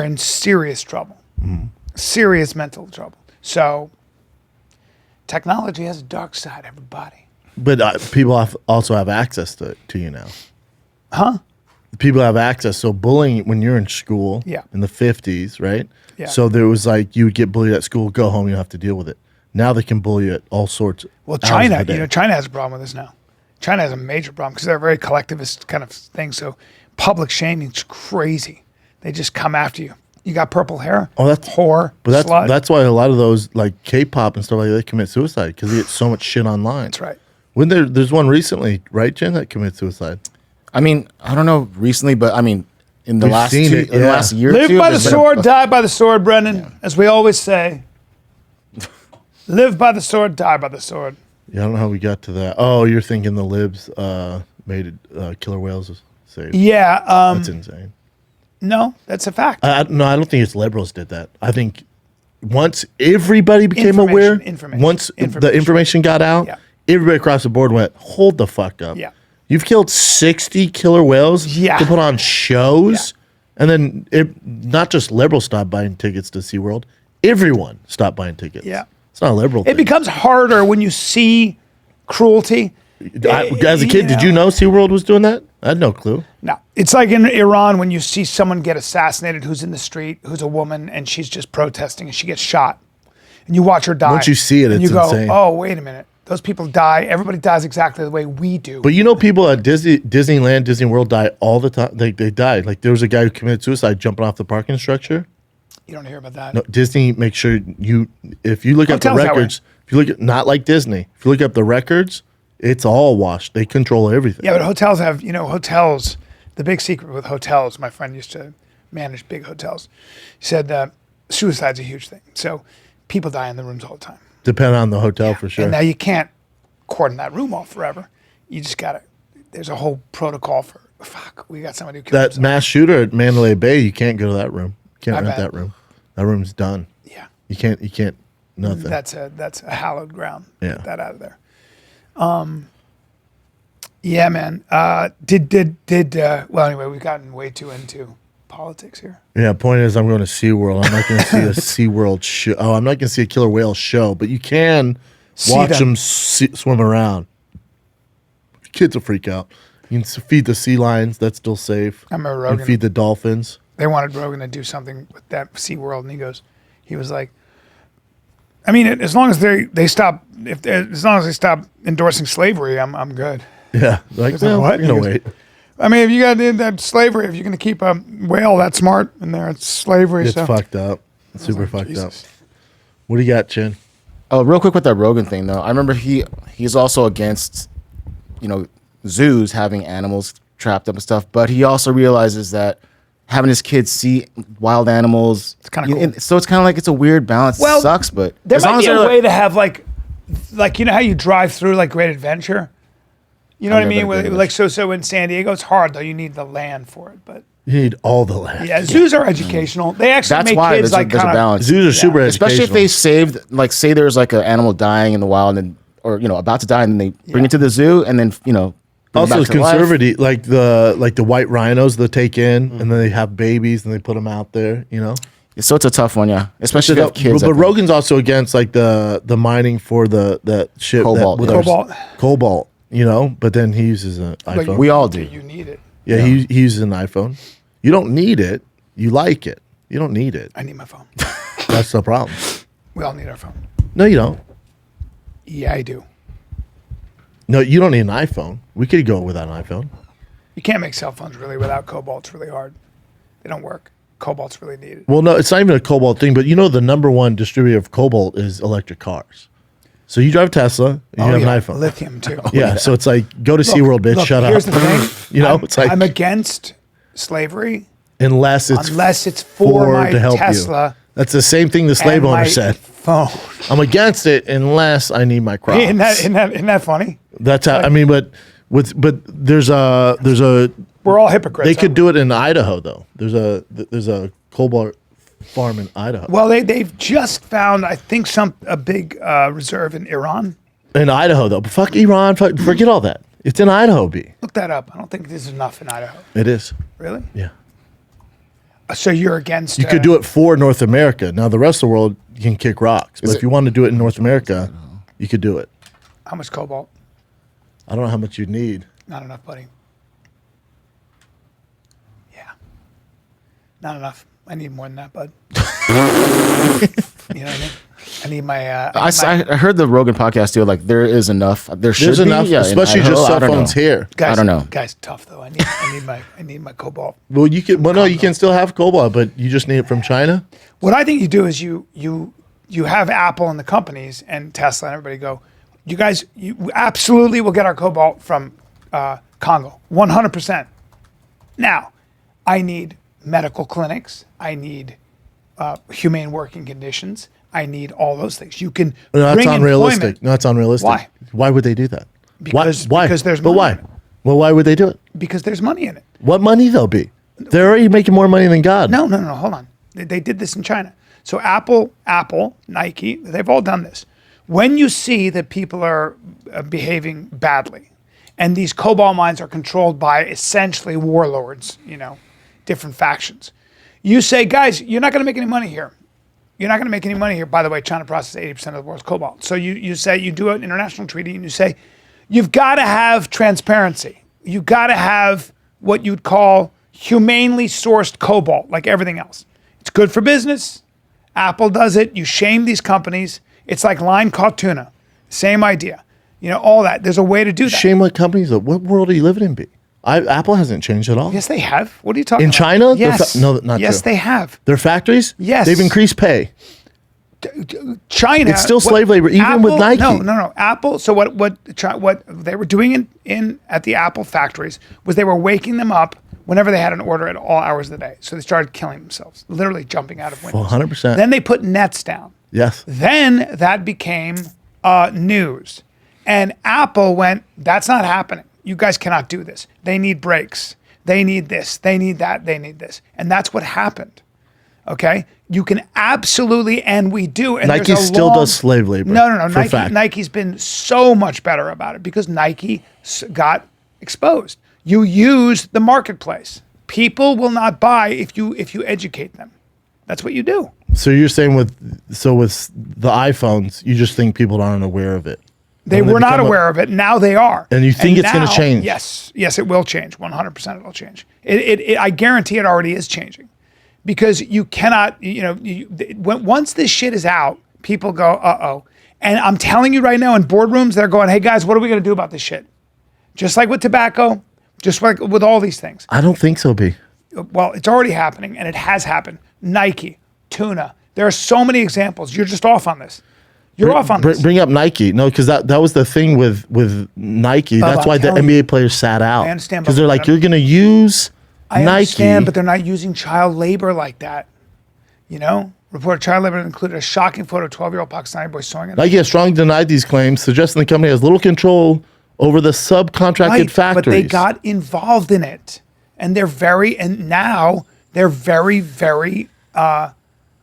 in serious trouble, serious mental trouble. So technology has a dark side, everybody. But people also have access to you now. Huh? People have access. So bullying when you're in school Yeah. in the 50s, right? Yeah. So there was like you would get bullied at school, go home, you don't have to deal with it. Now they can bully you at all sorts. Well, hours China, of the day. China has a problem with this now. China has a major problem because they're a very collectivist kind of thing. So public shaming is crazy. They just come after you. You got purple hair. Oh, that's whore. But slut. that's why a lot of those like K-pop and stuff like that they commit suicide because they get so much shit online. That's right. When there's one recently, right, Jen, that committed suicide. I mean, I don't know recently, but I mean, in the We've last seen it, in the yeah. last year or Live two, by the there's been a- sword, die by the sword, Brendan. As we always say. Live by the sword, die by the sword. Yeah, I don't know how we got to that. Oh, you're thinking the libs made it killer whales safe. Yeah. That's insane. No, that's a fact. No, I don't think it's liberals did that. I think once everybody became aware, once the information got out, Yeah. everybody across the board went, hold the fuck up. Yeah. You've killed 60 killer whales Yeah. to put on shows. And then not just liberals stopped buying tickets to SeaWorld. Everyone stopped buying tickets. Yeah. It's not a liberal It thing. becomes harder when you see cruelty. As a kid, did you know SeaWorld was doing that? I had no clue. No, it's like in Iran when you see someone get assassinated who's in the street, who's a woman, and she's just protesting and she gets shot. And you watch her die. Once you see it, and it's you go, insane. oh, wait a minute. Those people die. Everybody dies exactly the way we do. But you know, people at Disneyland, Disney World die all the time. They died. Like there was a guy who committed suicide jumping off the parking structure. You don't hear about that. No, Disney makes sure if you look up the Hotels that way. records, if you look at not like Disney, if you look up the records, it's all washed. They control everything. Yeah, but hotels have, hotels. The big secret with hotels, my friend used to manage big hotels. He said suicide's a huge thing. So people die in the rooms all the time. Depending on the hotel for sure. And now you can't cordon that room off forever. You just gotta. There's a whole protocol for. Fuck, we got somebody who killed That himself. mass shooter at Mandalay Bay, you can't go to that room. You can't I rent bet. that room. That room's done. Yeah, You can't. Nothing. that's a hallowed ground. Yeah. Get that out of there. Yeah, man. Well, anyway, we've gotten way too into politics here. Yeah, point is, I'm going to SeaWorld. I'm not going to see a SeaWorld show. Oh, I'm not going to see a killer whale show, but you can See watch them. them swim around. Kids will freak out. You can feed the sea lions. That's still safe. I remember You can Rogan. feed the dolphins. They wanted Rogan to do something with that SeaWorld, and he was like, I mean, as long as they stop, as long as they stop endorsing slavery, I'm good. Yeah. Like, like, well, what? we're going to wait. I mean, if you got that slavery, if you're going to keep a whale that smart in there, it's slavery. It's so fucked up. It's super like, fucked Jesus. up. What do you got, Chin? Oh, real quick with that Rogan thing though. I remember he's also against, zoos having animals trapped up and stuff, but he also realizes that having his kids see wild animals, It's kinda cool. so it's kind of like it's a weird balance. Well, It sucks, but There as long might as be a they're way to have like you know how you drive through like Great Adventure. You know I've what I mean? never been to Like so in San Diego, it's hard though. You need the land for it, but You need all the land. yeah, zoos are educational. They actually that's make why kids there's, like there's a kind of. balance. Zoos are super Especially if educational. they saved, like, say there's like an animal dying in the wild, and or about to die, and then they bring Yeah. it to the zoo, and then bring it Also, back to life. conservative, like the white rhinos they take in, and then they have babies and they put them out there. So it's a tough one, yeah. Especially if you have kids. But Rogan's also against like the mining for that shit Cobalt, that, with yeah. our- cobalt. But then he uses an Like, iPhone. We all do. You need it. yeah, he uses an iPhone. You don't need it. You like it. You don't need it. I need my phone. That's the problem. We all need our phone. No, you don't. Yeah, I do. No, you don't need an iPhone. We could go without an iPhone. You can't make cell phones really without cobalt. It's really hard. They don't work. Cobalt's really needed. Well, no, it's not even a cobalt thing. But the number one distributor of cobalt is electric cars. So you drive Tesla, you have an iPhone. Lithium too. Yeah, so it's like go to SeaWorld, bitch. Look, Shut here's up. the thing. It's like I'm against slavery unless it's for my to help Tesla. you. That's the same thing the slave and owner my said. Phone. I'm against it unless I need my crops. Isn't that funny? That's how. I mean, but there's a We're all hypocrites. they could aren't do it in Idaho though. There's a cobalt farm in Idaho. we? Well, they've just found I think a big reserve in Iran. In Idaho though, but fuck Iran. Forget all that. It's in Idaho, B. Look that up. I don't think there's enough in Idaho. It is. Really? Yeah. So you're against? You could do it for North America. Now the rest of the world you can kick rocks, but if you want to do it in North America, you could do it. How much cobalt? I don't know how much you need. Not enough, buddy. Yeah. Not enough. I need more than that, bud. You know what I mean? I need my. I heard the Rogan podcast deal. Like there is enough. There should There's be, enough, yeah, in especially Idaho. just I cell don't know. phones here. guys, I don't know. Guys, tough though. I need my cobalt. Well, you can. Well, no, you can still have cobalt, but you just need it from China. What I think you do is you have Apple and the companies and Tesla and everybody go, you guys, you absolutely will get our cobalt from Congo, 100%. Now, I need medical clinics. I need humane working conditions. I need all those things. You can No, that's bring unrealistic. employment No, that's unrealistic. Why? Why would they do that? Because- why? because there's but money why? in it. Well, why would they do it? because there's money in it. What money they'll be? They're already making more money than God. No, hold on. They did this in China. So Apple, Nike, they've all done this. When you see that people are behaving badly, and these cobalt mines are controlled by essentially warlords, different factions, you say, guys, you're not going to make any money here. You're not going to make any money here. By the way, China processes 80% of the world's cobalt. So you say, you do an international treaty, and you say, you've got to have transparency. You've got to have what you'd call humanely sourced cobalt, like everything else. It's good for business. Apple does it. You shame these companies. It's like line caught tuna. Same idea. All that. There's a way to do that. Shame what companies. What world are you living in, B? Apple hasn't changed at all. Yes, they have. What are you talking In about? China? Yes. No, not yes, true. they have. Their factories? Yes. They've increased pay. China. It's still slave labor, even with Nike. No. Apple. So what they were doing in at the Apple factories was they were waking them up whenever they had an order at all hours of the day. So they started killing themselves, literally jumping out of windows. 100%. Then they put nets down. Yes. Then that became news. And Apple went, that's not happening. You guys cannot do this. They need brakes. They need this. They need that. They need this. And that's what happened. Okay? You can absolutely, and we do. And Nike still does slave labor. No. For a fact. Nike's been so much better about it because Nike got exposed. You use the marketplace. People will not buy if you educate them. That's what you do. So you're saying with the iPhones, you just think people aren't aware of it. They were not aware of it. Now they are. And you think it's going to change? Yes, it will change. 100% it will change. I guarantee it already is changing, because you cannot. Once this shit is out, people go, uh-oh. And I'm telling you right now, in boardrooms, they're going, hey guys, what are we going to do about this shit? Just like with tobacco, just like with all these things. I don't think so, B. Well, it's already happening, and it has happened. Nike, tuna. There are so many examples. You're just off on this. You're off on this. Bring up Nike. No, because that was the thing with Nike. That's why the NBA players sat out. I understand. Because they're like, you're going to use Nike. I understand, but they're not using child labor like that. Report child labor included a shocking photo of 12-year-old Pakistani boy sewing. Nike has strongly denied these claims, suggesting the company has little control over the subcontracted factories. But they got involved in it, and now they're very, very,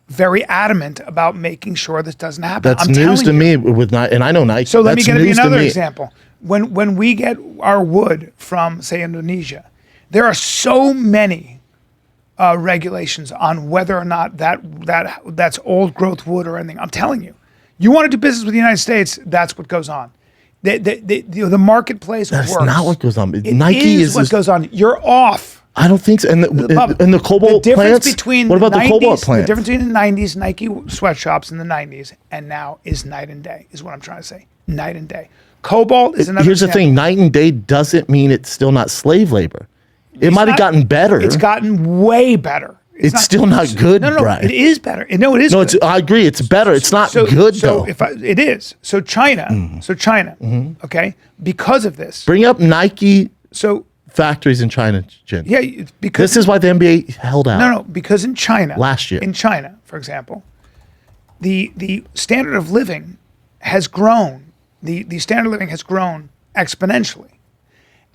very adamant about making sure this doesn't happen. That's news to me with Nike, and I know Nike. So let me give you another example. When we get our wood from, say, Indonesia, there are so many regulations on whether or not that's old growth wood or anything. I'm telling you, you want to do business with the United States, that's what goes on. The marketplace works. That's not what goes on. Nike is what goes on. You're off. I don't think so. And the cobalt plants? What about the cobalt plants? The difference between the 90s Nike sweatshops in the 90s and now is night and day, is what I'm trying to say. Night and day. Cobalt is another Here's the thing. Night and day doesn't mean it's still not slave labor. It might have gotten better. It's gotten way better. It's still not good, Bryan. It is better. No, it is good. I agree. It's better. It's not good, though. It is. So China, okay, because of this. Bring up Nike factories in China, Jen. Yeah, because this is why the NBA held out. No, because in China. Last year. In China, for example, the standard of living has grown. The standard of living has grown exponentially.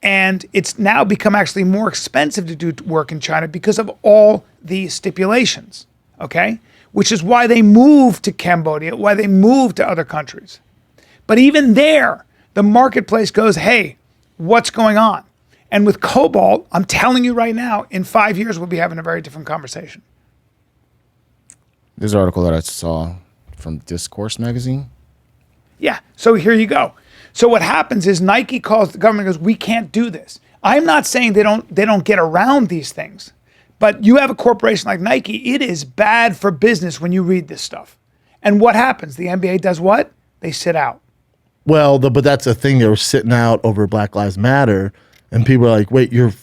And it's now become actually more expensive to do work in China because of all the stipulations, okay? Which is why they moved to Cambodia, why they moved to other countries. But even there, the marketplace goes, hey, what's going on? And with cobalt, I'm telling you right now, in 5 years, we'll be having a very different conversation. This article that I saw from Discourse magazine. Yeah, so here you go. So what happens is Nike calls the government and goes, we can't do this. I'm not saying they don't get around these things, but you have a corporation like Nike, it is bad for business when you read this stuff. And what happens? The NBA does what? They sit out. Well, but that's the thing. They were sitting out over Black Lives Matter, and people are like, wait, you're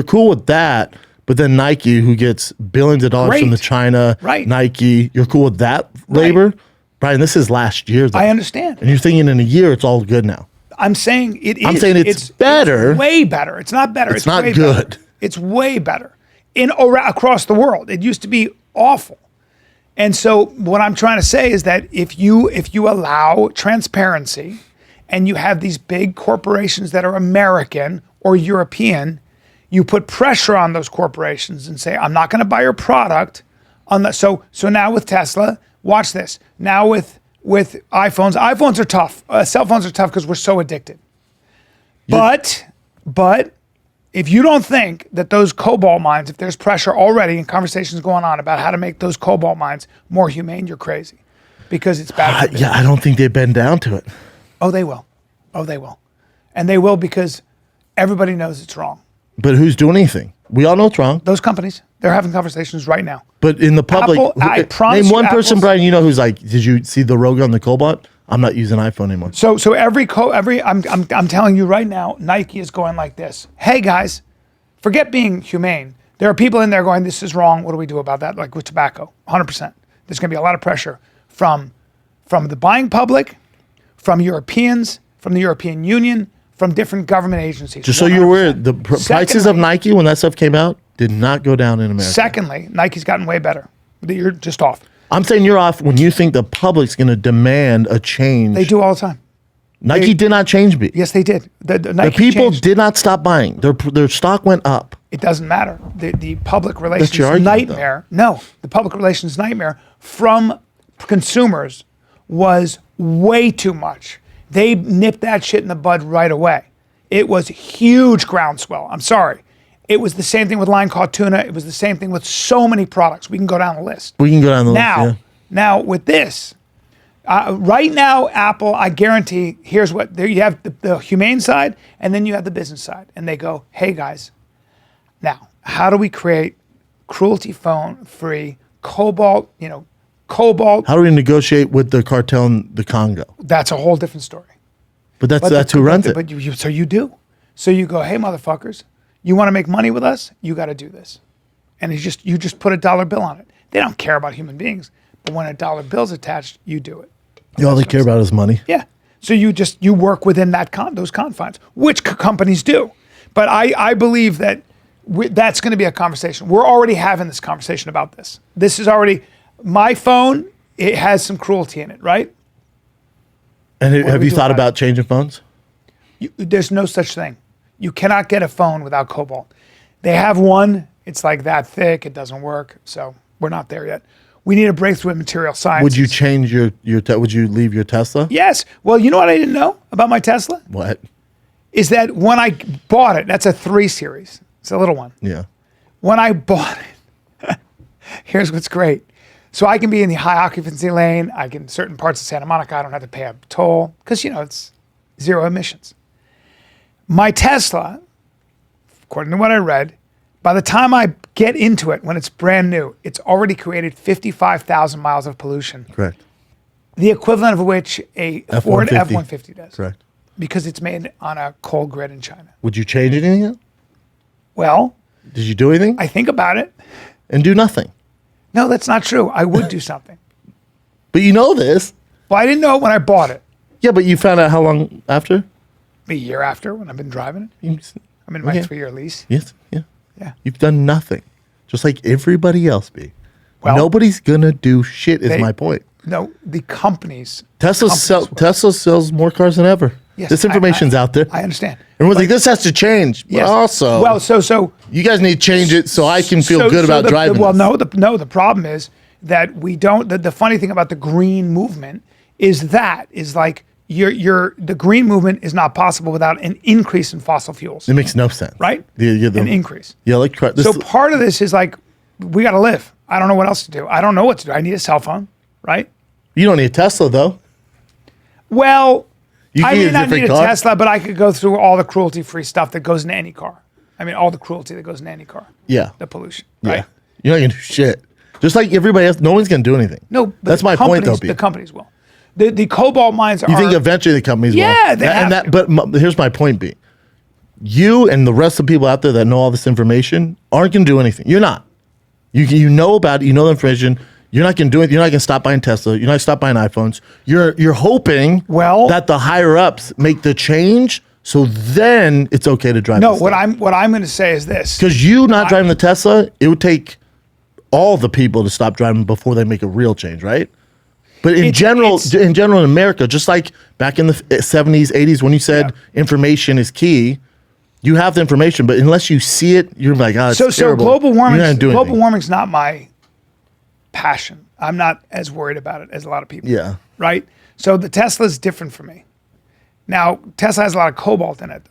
cool with that, but then Nike, who gets billions of dollars from the China, Nike, you're cool with that labor? Bryan, this is last year, though. I understand. And you're thinking in a year, it's all good now. I'm saying it is. I'm saying it's better. It's way better. It's not better. It's not good. Better. It's way better across the world. It used to be awful. And so what I'm trying to say is that if you allow transparency and you have these big corporations that are American or European, you put pressure on those corporations and say, I'm not going to buy your product. So now with Tesla, watch this. Now with iPhones are tough. Cell phones are tough because we're so addicted. But if you don't think that those cobalt mines, if there's pressure already and conversations going on about how to make those cobalt mines more humane, you're crazy, because it's bad. Yeah, I don't think they bend down to it. Oh, they will. And they will, because everybody knows it's wrong. But who's doing anything? We all know it's wrong. Those companies, they're having conversations right now. But in the public, I promise name one person, Bryan, you know, who's like, did you see the logo on the cobalt? I'm not using iPhone anymore. So I'm telling you right now, Nike is going like this. Hey guys, forget being humane. There are people in there going, this is wrong. What do we do about that? Like with tobacco, 100%. There's going to be a lot of pressure from the buying public, from Europeans, from the European Union, from different government agencies. Just 100%. So you're aware, the prices of Nike when that stuff came out did not go down in America. Secondly, Nike's gotten way better. You're just off. I'm saying you're off when you think the public's going to demand a change. They do all the time. Nike did not change me. Yes, they did. The The Nike people changed. did not stop buying. Their stock went up. It doesn't matter. The public relations your argument, nightmare. No, the public relations nightmare from consumers was way too much. They nipped that shit in the bud right away. It was huge groundswell. I'm sorry. It was the same thing with line caught tuna. It was the same thing with so many products. We can go down the list. We can go down the Now, list. now with this, right now, Apple, I guarantee, here's what, there you have the humane side, and then you have the business side. And they go, hey guys, now, how do we create cruelty-free cobalt, cobalt? How do we negotiate with the cartel in the Congo? That's a whole different story. But that's who runs it. But so you do. So you go, hey motherfuckers, you want to make money with us? You got to do this. And you just put a dollar bill on it. They don't care about human beings, but when a dollar bill's attached, you do it. All they care about is money. Yeah. So you work within those confines, which companies do. But I believe that that's going to be a conversation. We're already having this conversation about this. This is already my phone. It has some cruelty in it, right? And do have we you do thought about about changing phones? There's no such thing. You cannot get a phone without cobalt. They have one. It's like that thick. It doesn't work. So we're not there yet. We need a breakthrough in material science. Would you change would you leave your Tesla? Yes. Well, you know what I didn't know about my Tesla? What? Is that when I bought it, that's a 3 Series. It's a little one. Yeah. When I bought it, here's what's great. So I can be in the high occupancy lane. I can, certain parts of Santa Monica, I don't have to pay a toll because, it's zero emissions. My Tesla, according to what I read, by the time I get into it, when it's brand new, it's already created 55,000 miles of pollution. Correct. The equivalent of which a Ford F-150. F-150 does. Correct. Because it's made on a coal grid in China. Would you change anything yet? Well, Did you do anything? I think about it. And do nothing. No, that's not true. I would do something. But you know this. Well, I didn't know it when I bought it. Yeah, but you found out how long after? A year after, when I've been driving it. You- I'm in my Okay. 3-year lease. Yes. Yeah. Yeah. You've done nothing. Just like everybody else, B. Well, Nobody's gonna do shit is they- my point. No, the companies. Tesla sells more cars than ever. Yes, This information's out there. I understand. Everyone's like, this has to change. But Yes. also, Well, so you guys need to change it so I can feel good about driving. Well, this. no, the problem is that we don't. The funny thing about the green movement is like the green movement is not possible without an increase in fossil fuels, It makes no sense. right? The An increase. Yeah, like this. So part of this is like, we got to live. I don't know what else to do. I don't know what to do. I need a cell phone, right? You don't need a Tesla though. Well, You I can may get a not different need a car. Tesla, but I could go through all the cruelty-free stuff that goes into any car. I mean, all the cruelty that goes into any car. Yeah. The pollution, Yeah. right? You're not gonna do shit. Just like everybody else, no one's gonna do anything. No, but that's my point, though. B. The companies will. The cobalt mines are. You think eventually the companies will? Yeah, they have to. But here's my point, B. You and the rest of the people out there that know all this information aren't gonna do anything. You're not. You know about it. You know the information. You're not gonna do it. You're not gonna stop buying Tesla. You're not gonna stop buying iPhones. You're hoping that the higher ups make the change, so then it's okay to drive. No, this what thing. I'm going to say is this. Because you not driving the Tesla, it would take all the people to stop driving before they make a real change, right? But in general, in America, just like back in the 70s, 80s, when you said information is key, you have the information, but unless you see it, you're like, oh, it's So terrible. global warming. You're not doing Global anything. warming's not my passion. I'm not as worried about it as a lot of people. Yeah. Right. So the Tesla's different for me. Now Tesla has a lot of cobalt in it, though.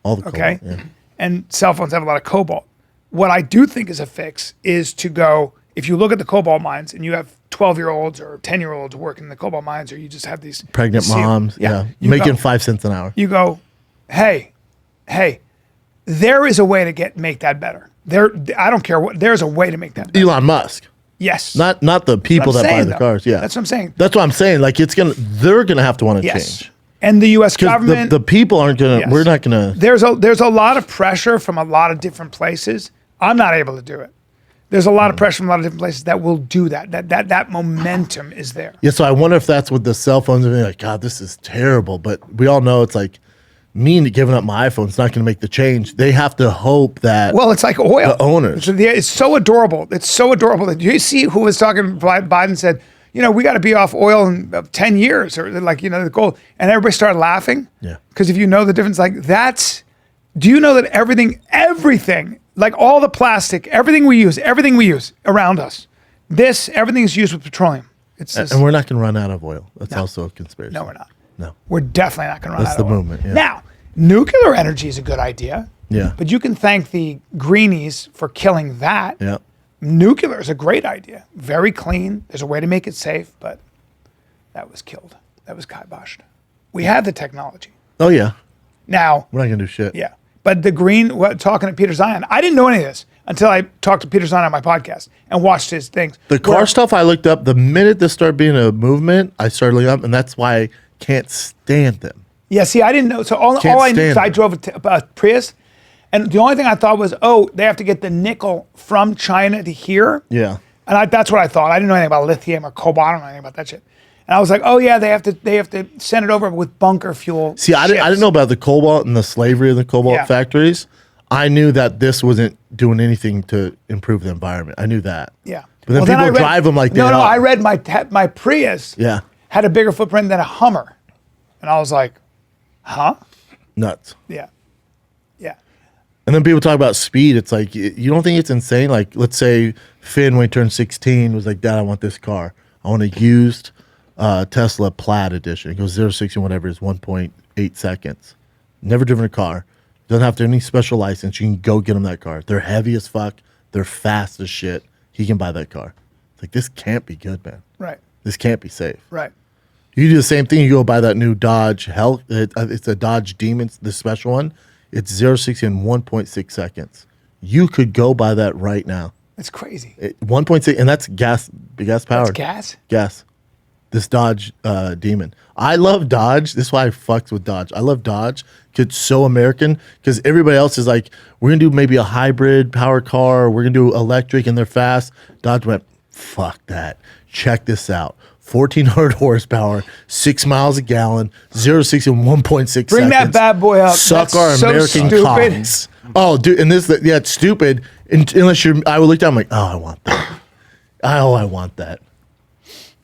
All the Okay. yeah. And cell phones have a lot of cobalt. What I do think is a fix is to go, if you look at the cobalt mines and you have 12-year-olds or 10-year-olds working in the cobalt mines, or you just have these Pregnant moms, yeah, you making go- 5 cents an hour. You go, hey, there is a way to make that better. I don't care what, there's a way to make that better. Elon Musk, Yes. not the people That's what that I'm buy saying, the though. cars. Yeah, That's what I'm saying. That's what I'm saying. Like they're gonna have to want to Yes. change And the U.S. because government. the people aren't gonna. Yes. We're not gonna. There's a lot of pressure from a lot of different places. I'm not able to do it. There's a lot of pressure from a lot of different places that will do that. That momentum is there. Yeah, so I wonder if that's with the cell phones and being like, God, this is terrible. But we all know it's like me giving up my iPhone. It's not going to make the change. They have to hope that. Well, it's like oil. The owners. It's so adorable. It's so adorable. That you see who was talking. Biden said, we got to be off oil in 10 years or like, the goal. And everybody started laughing. Yeah. Because if you know the difference, like do you know that everything, like all the plastic, everything we use around us, everything is used with petroleum. It's just, And we're not going to run out of oil. That's also a conspiracy. no, we're not. No. We're definitely not going to run That's out of the oil. movement, yeah. Now, nuclear energy is a good idea. Yeah. But you can thank the greenies for killing that. Yeah. Nuclear is a great idea. Very clean. There's a way to make it safe, but that was killed. That was kiboshed. We have the technology. Oh, yeah. Now, We're not going to do shit. yeah. But talking to Peter Zion, I didn't know any of this until I talked to Peter Zion on my podcast and watched his things. The car stuff I looked up, the minute this started being a movement, I started looking up, and that's why I can't stand them. Yeah, see, I didn't know. So all I knew is I drove a Prius, and the only thing I thought was, they have to get the nickel from China to here. Yeah. And that's what I thought. I didn't know anything about lithium or cobalt. I don't know anything about that shit. And I was like, oh yeah, they have to send it over with bunker fuel. See, I didn't know about the cobalt and the slavery of the cobalt factories. I knew that this wasn't doing anything to improve the environment. I knew that. Yeah. But then people drive them like they No, are. I read my Prius Yeah. had a bigger footprint than a Hummer. And I was like, huh? Nuts. Yeah. Yeah. And then people talk about speed. It's like, you don't think it's insane? Like, let's say Finn, when he turned 16, was like, Dad, I want this car. I want a used Tesla Plaid edition. It goes 0 to 60, whatever, is 1.8 seconds. Never driven a car. Doesn't have to have any special license. You can go get him that car. They're heavy as fuck. They're fast as shit. He can buy that car. It's like, this can't be good, man. Right. This can't be safe. Right. You do the same thing. You go buy that new Dodge it's a Dodge Demon, the special one. It's 0 to 60 in 1.6 seconds. You could go buy that right now. It's crazy. 1.6, and that's gas powered. That's gas? Gas. This Dodge Demon. I love Dodge. This is why I fucked with Dodge. I love Dodge because it's so American. Because everybody else is like, we're going to do maybe a hybrid power car. Or we're going to do electric and they're fast. Dodge went, fuck that. Check this out. 1,400 horsepower, 6 miles a gallon, 0 to 60 in 1.6 seconds. Bring that bad boy up. Suck That's our so American stupid. cocks. Oh, dude, and it's stupid. Unless I would look down, I'm like, I want that. I want that.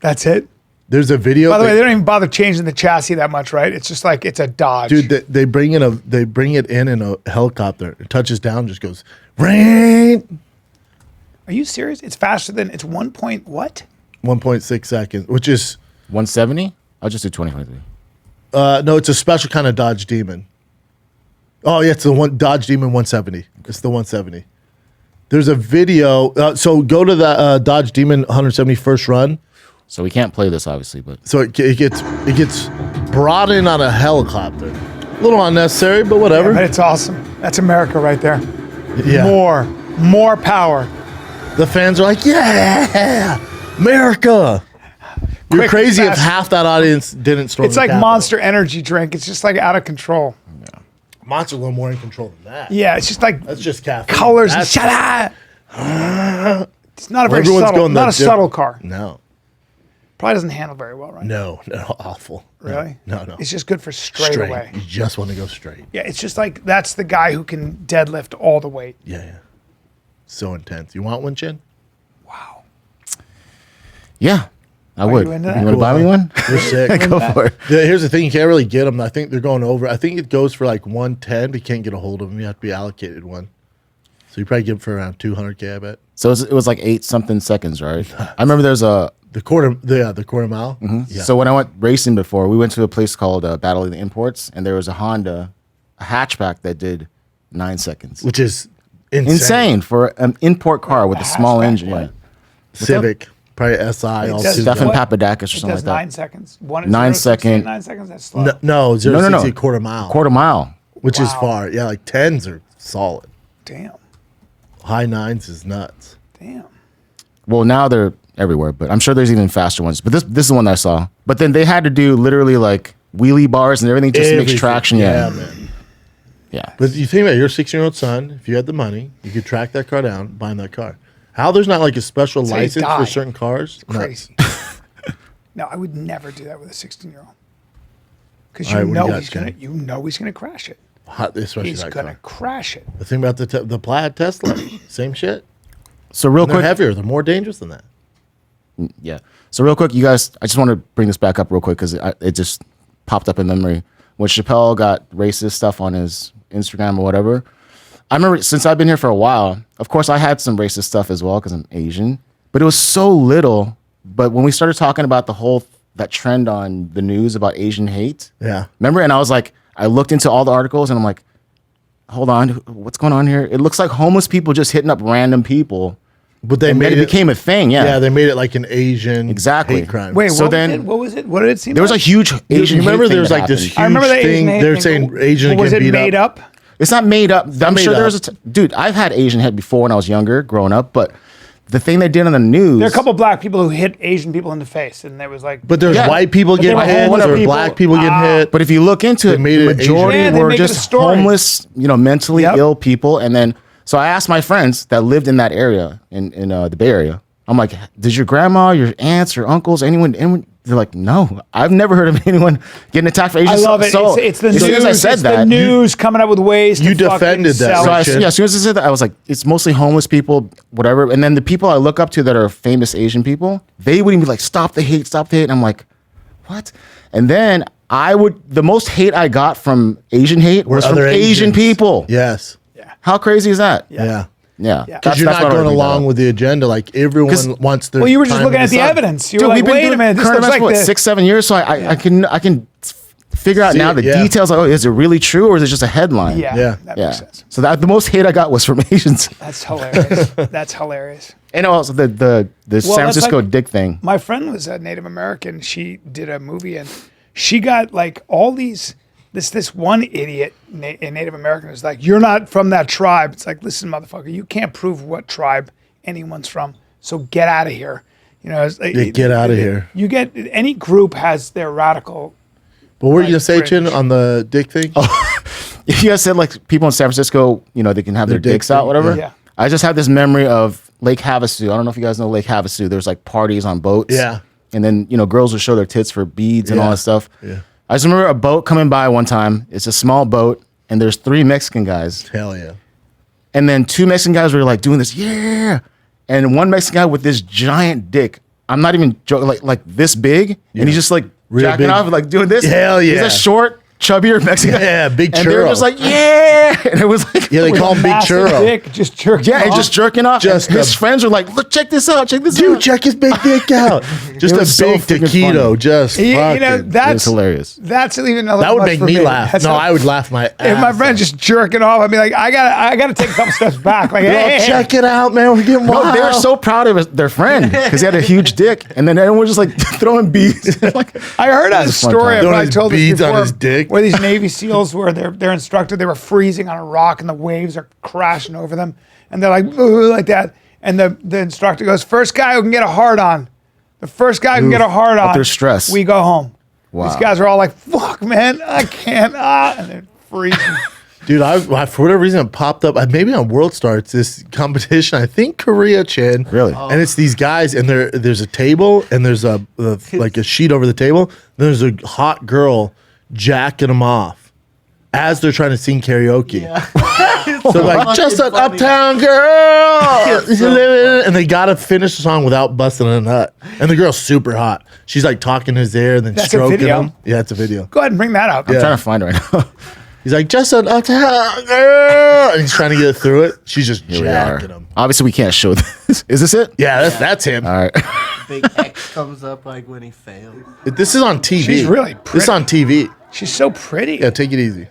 That's it. There's a video. By the way, they don't even bother changing the chassis that much, right? It's just like it's a Dodge. Dude, they bring it in a helicopter. It touches down, just goes, rain. Are you serious? It's faster than it's 1 point what? 1.6 seconds, which is 170? I'll just do 2023. no, it's a special kind of Dodge Demon. Oh yeah, it's the one Dodge Demon 170. It's the 170. There's a video. So go to the Dodge Demon 170 first run. So we can't play this, obviously, but So it gets brought in on a helicopter. A little unnecessary, but whatever. But it's awesome. That's America right there. Yeah. More power. The fans are like, yeah, America. You're Quick, crazy if fast. half that audience didn't storm It's the like Capitol. Monster Energy drink. It's just like out of control. Monster's a little more in control than that. Yeah, it's just like That's just caffeine. colors and That's- shut up. It's not a very Everyone's subtle, going not a that subtle car. No, Probably doesn't handle very well, right? no, awful. Really? No. It's just good for straight away. You just want to go straight. Yeah, it's just like that's the guy who can deadlift all the weight. Yeah. So intense. You want one, Chin? Wow. yeah, I would. you You into want that? to buy me one? You're sick. Go for it. Yeah, here's the thing. You can't really get them. I think they're going over. I think it goes for like 110, but you can't get a hold of them. You have to be allocated one. So you probably get them for around 200K, I bet. So it was like 8 something seconds, right? I remember there's a. The quarter mile. Yeah. So when I went racing before, we went to a place called Battle of the Imports, and there was a Honda, a hatchback that did 9 seconds. Which is insane. Insane for an import car with a small hatchback, engine. what? Yeah. Civic, probably SI. All does two Stefan what? Papadakis or It something does like that. 9 seconds. 9 second. 9 seconds. That's slow. No, 0 to No. 60 quarter mile. Quarter mile. which is Wow. far. Yeah, like 10s are solid. Damn. High 9s is nuts. Damn. Well, now they're everywhere, but I'm sure there's even faster ones. But this is the one that I saw. But then they had to do literally like wheelie bars and everything just to make Everything. traction. Yeah, Yeah. man. Yeah. But you think about it, your 16-year-old son, if you had the money, you could track that car down, buy him that car. How there's not like a special Say license die. for certain cars? Nuts. Crazy. No, I would never do that with a 16-year-old. Because All right, what do you got, he's Ken? gonna crash it. Hot, especially He's that gonna car. crash it. The thing about the Plaid Tesla, same shit. So real They're quick, heavier. They're more dangerous than that. Yeah. So real quick, you guys, I just want to bring this back up real quick because it just popped up in memory. When Chappelle got racist stuff on his Instagram or whatever, I remember since I've been here for a while, of course I had some racist stuff as well because I'm Asian, but it was so little. But when we started talking about that trend on the news about Asian hate, Yeah. remember? And I was like, I looked into all the articles and I'm like, hold on, what's going on here? It looks like homeless people just hitting up random people. But they And made it became a thing, yeah. Yeah, they made it like an Asian Exactly. hate crime. Wait, So what then- was it? What was it? What did it seem There was a like? huge Asian you remember hate thing there was that like this huge happened. I remember the Asian thing. hate They're thing, saying but Asian was get it beat made up? It's not made up. I'm made sure there up. was dude, I've had Asian hate before when I was younger, growing up, but the thing they did on the news. There are a couple black people who hit Asian people in the face, and there was like. But there's Yeah. white people But they getting were hit, homeless or people. black people getting hit. But if you look into They it, made the it Asian. majority Yeah, they were make it a just story. homeless, mentally Yep. ill people. And then, so I asked my friends that lived in that area, in the Bay Area. I'm like, did your grandma, your aunts, your uncles, anyone? They're like, no, I've never heard of anyone getting attacked for Asian. I love it. So It's the as news. soon as I said it's that, the news coming up with ways to you fucking defended that, sell So it. Richard. as soon as I said that, I was like, it's mostly homeless people, whatever. And then the people I look up to that are famous Asian people, they would even be like, stop the hate, stop the hate. And I'm like, what? And then the most hate I got from Asian hate was from Other Asian Asians. people. Yes. How crazy is that? Yeah. Yeah. Because you're not going along with the agenda. Like everyone wants their. Well, you were just time looking in at the sun. evidence. You Dude, were we've like, been wait doing a minute, this current looks events like for this. 6-7 years, so I can figure out See now it, the yeah. details. Like, is it really true or is it just a headline? Yeah, Yeah. that Yeah. makes sense. So the most hate I got was from Asians. That's hilarious. That's hilarious. And also the San that's Francisco like- dick thing. My friend was a Native American. She did a movie, and she got like all these. This one idiot in Native American is like, you're not from that tribe. It's like, listen, motherfucker, you can't prove what tribe anyone's from, so get out of here. It's like, Yeah, get outta here. You get any group has their radical. But what were you gonna say, Fringe. Chin, on the dick thing? You guys said like people in San Francisco, they can have their dick dicks out, thing, whatever. yeah. I just had this memory of Lake Havasu. I don't know if you guys know Lake Havasu. There's like parties on boats. Yeah. And then, girls would show their tits for beads and all Yeah. that stuff. Yeah. I just remember a boat coming by one time. It's a small boat and there's 3 Mexican guys. Hell yeah. And then 2 Mexican guys were like doing this, yeah. And one Mexican guy with this giant dick. I'm not even joking, like this big. And he's just like Real jacking big. off, like doing this. Hell yeah. He's a short, chubbier Mexican guy. Yeah, big And they were churro. just like, yeah. And it was like, Yeah, they with call a him Big massive Churro. Dick, just jerking yeah, and off. just jerking off. Just And his a- friends were like, look, check this out. Check this Dude, out. check his big dick out. Just It a was so big freaking taquito. funny. Just You know, fucking. It was that's hilarious. That's even another. That would much make for me laugh. That's No, how- I would laugh my ass If my friend off. just jerking off, I'd be like, I gotta take a couple steps back. Like, Yo, hey, hey, check it out, man. We're getting No, wild. they were so proud of their friend because he had a huge dick. And then everyone was just like throwing beads. Like, I heard a was a fun story. time. I Throwing probably his told this beads on before, his dick. where these Navy SEALs were their instructor. They were freezing on a rock, and the waves are crashing over them, and they're like, "Ooh," like that. And the instructor goes, "First guy who can get a hard on, the first guy who can get a hard on, their stress. we go home." Wow. These guys are all like, "Fuck, man, I can't," and they're freezing. Dude, I for whatever reason it popped up. Maybe on World Star, it's this competition. I think Korea, Chin. Really? And it's these guys, and there's a table, and there's a like a sheet over the table. Then there's a hot girl jacking them off as they're trying to sing karaoke. So like, just an uptown girl, and they gotta finish the song without busting a nut. And the girl's super hot. She's like talking in his ear and then That's a stroking video? him. Yeah, it's a video. Go ahead and bring that up. I'm trying to find it right now. He's like, just an uptown girl, and he's trying to get through it. She's just Here we are. jacking him. Obviously, we can't show this. Is this it? Yeah, that's him. All right. Big X comes up like when he fails. This is on TV. She's really This is on TV. She's so pretty. Yeah, take it easy.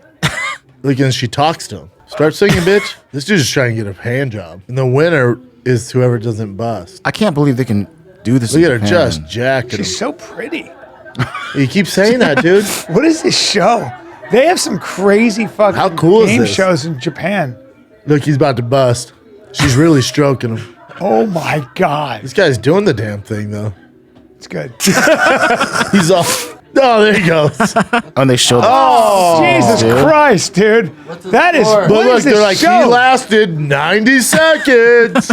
Look, and she talks to him. Start singing, bitch. This dude's just trying to get a hand job. And the winner is whoever doesn't bust. I can't believe they can do this. Look in at her Japan. just jacking him. She's so pretty. You keep saying that, dude. What is this show? They have some crazy fucking How cool is game this? shows in Japan. Look, he's about to bust. She's really stroking him. Oh my god, This guy's doing the damn thing, though. it's good. He's off. Oh, there he goes. Oh, and they showed. Jesus Christ, dude, that is. score? What But is look, this they're like, show? he lasted 90 seconds.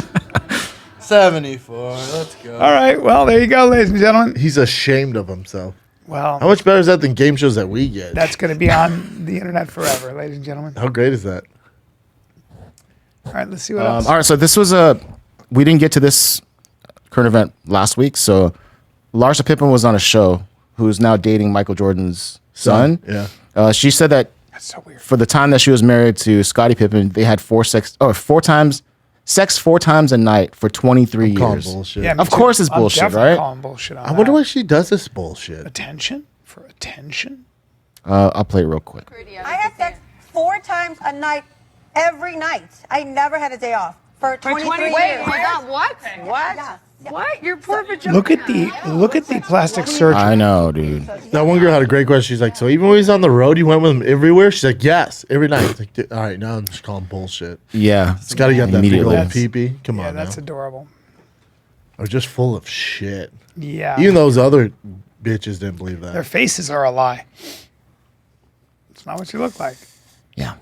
74. Let's go. All right, well, there you go, ladies and gentlemen. He's ashamed of himself. Well, How much better is that than game shows that we get? that's going to be on the internet forever, ladies and gentlemen. How great is that? All right, let's see what else. All right, so this was we didn't get to this current event last week. So Larsa Pippen was on a show who's now dating Michael Jordan's son. Yeah. She said that That's so weird. for the time that she was married to Scottie Pippen, they had sex 4 times a night for 23 Calling years. bullshit. Yeah, me Of too. course it's I'm bullshit, definitely right? calling bullshit on I wonder that. why she does this bullshit. Attention? For attention? I'll play it real quick. I have sex 4 times a night, every night. I never had a day off for 23 years. Wait, my God, what? What? Yes. What? Your poor vagina. Look at the plastic surgery. I know, dude. That one girl had a great question. She's like, so even when he's on the road, you went with him everywhere? She's like, yes, every night. It's like, all right, now I'm just calling bullshit. Yeah. It's got to get that big Immediately. old pee-pee. Come Yeah, on that's now. adorable. Or just full of shit. Yeah. Even those other bitches didn't believe Their that. faces are a lie. It's not what you look like. Yeah.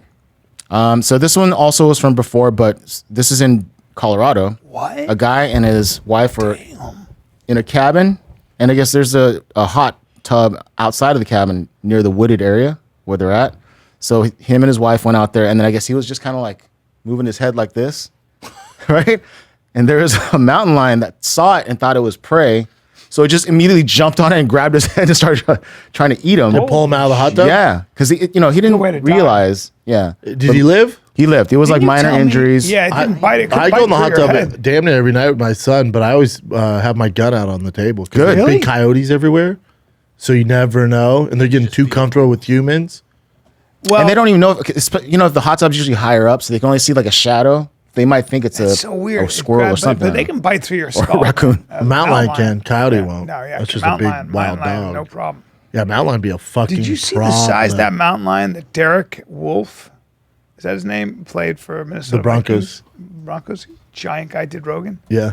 So this one also was from before, but this is in Colorado. What? A guy and his wife were in a cabin, and I guess there's a hot tub outside of the cabin near the wooded area where they're at. So him and his wife went out there, and then I guess he was just kind of like moving his head like this, right? And there was a mountain lion that saw it and thought it was prey. So it just immediately jumped on it and grabbed his head and started trying to eat him. To pull him out of the hot tub? Yeah, because he didn't way to die. realize. Yeah. Did he live? He lived. It was like Didn't you minor tell me- injuries. Yeah, it didn't bite it. I couldn't go in the bite hot through your tub head. damn near every night with my son, but I always have my gun out on the table. 'Cause Good. there's Really? big coyotes everywhere. So you never know. And they're getting too comfortable with humans. Well, And they don't even know if the hot tub's usually higher up, so they can only see like a shadow. They might think it's it's so weird. a squirrel or But- something. But they can bite through your skull. raccoon. A mountain lion can. Coyote won't. No, yeah. That's just a mountain big lion, wild mountain lion, dog. No problem. Yeah, mountain lion be a fucking Did you see the size of that problem. mountain lion that Derek Wolf, is that his name, played for Minnesota The Broncos. Vikings? Broncos? Giant guy did Rogan. Yeah.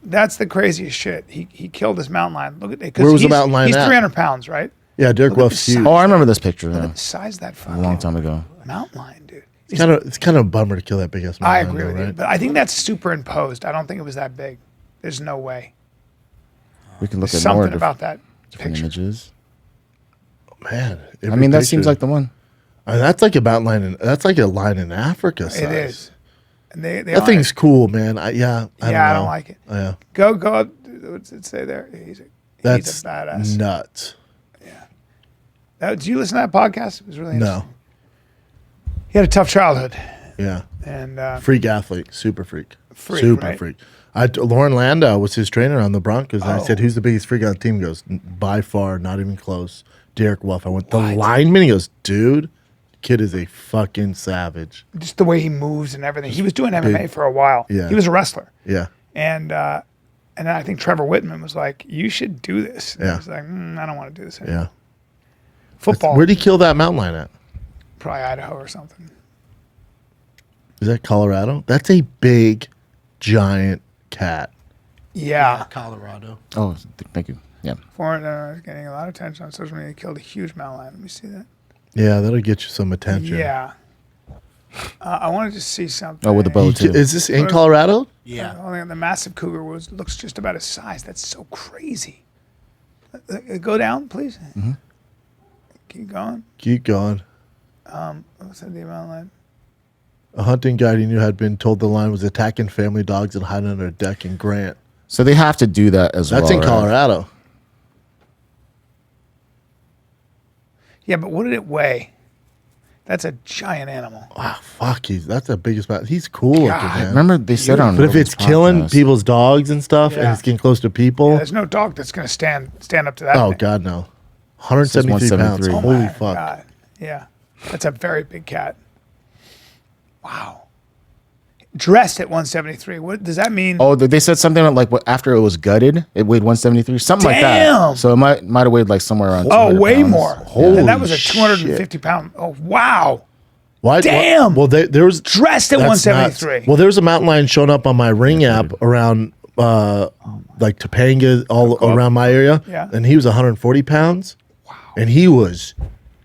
That's the craziest shit. He killed this mountain lion. Look at it. Where was the mountain lion He's at? 300 pounds, right? Yeah, Derek Look at Wolf's the huge. Oh, I remember this picture. Look Yeah. at the size of that A fucking long time ago. mountain lion, dude. It's kind of a bummer to kill that big ass mountain I lion, agree though, with you, right? but I think that's superimposed. I don't think it was that big. There's no way. We can look There's at more something about that different picture. images. Man, I mean, that seems like the one. that's like a mountain lion. That's like a lion in Africa. Size. It is. And they That thing's cool, man. I don't like it. Yeah, Go up. What's it say there? He's that's a badass. nuts. Did you listen to that podcast? It was really No, interesting. He had a tough childhood, yeah, and freak athlete, super freak, Freak, super right? freak. Lauren Landau was his trainer on the Broncos, and I said, Oh. "Who's the biggest freak on the team?" He goes, "By far, not even close. Derek Wolf." I went, "The lineman." He goes, "Dude, kid is a fucking savage." just the way he moves and everything. He was doing MMA for a while. Yeah. He was a wrestler, Yeah, and then I think Trevor Whitman was like, "You should do this." And Yeah. I was like, "I don't want to do this anymore." yeah. Football, Where'd he kill that mountain lion at? probably Idaho or something. Is that Colorado? That's a big, giant cat. Yeah. Colorado. Oh, thank you. Yeah. Foreign getting a lot of attention on social media. Killed a huge mountain lion. Let me see that. Yeah, that'll get you some attention. Yeah. I wanted to see something. Oh, with the bow too. Is this in Colorado? Yeah. The massive cougar looks just about his size. That's so crazy. Go down, please. Mm-hmm. Keep going. Keep going. What's that name on line? A hunting guide he knew had been told the lion was attacking family dogs and hiding under a deck in Grant. So they have to do that as well. That's in right? Colorado. Yeah, but what did it weigh? That's a giant animal. Wow, fuck, that's the biggest bat. He's cool looking, God. man. Remember they said on. But if Rogan's it's killing podcast- people's dogs and stuff, and Yeah. it's getting close to people, There's no dog that's going to stand up to that. oh thing. god, no. 173 pounds. 173. Oh Holy my fuck. God. Yeah. That's a very big cat. Wow. Dressed at 173. What does that mean? Oh, they said something like after it was gutted, it weighed 173, something like Damn. that. So it might have weighed like somewhere around. Oh, 200 way pounds. more. Holy and that was a shit. 250 pound. Oh, wow. Why? Damn. Well, there was Dressed at that's 173. nuts. Well, there was a mountain lion showing up on my Ring app around like Topanga, all around my area. Yeah. And he was 140 pounds. Wow. And he was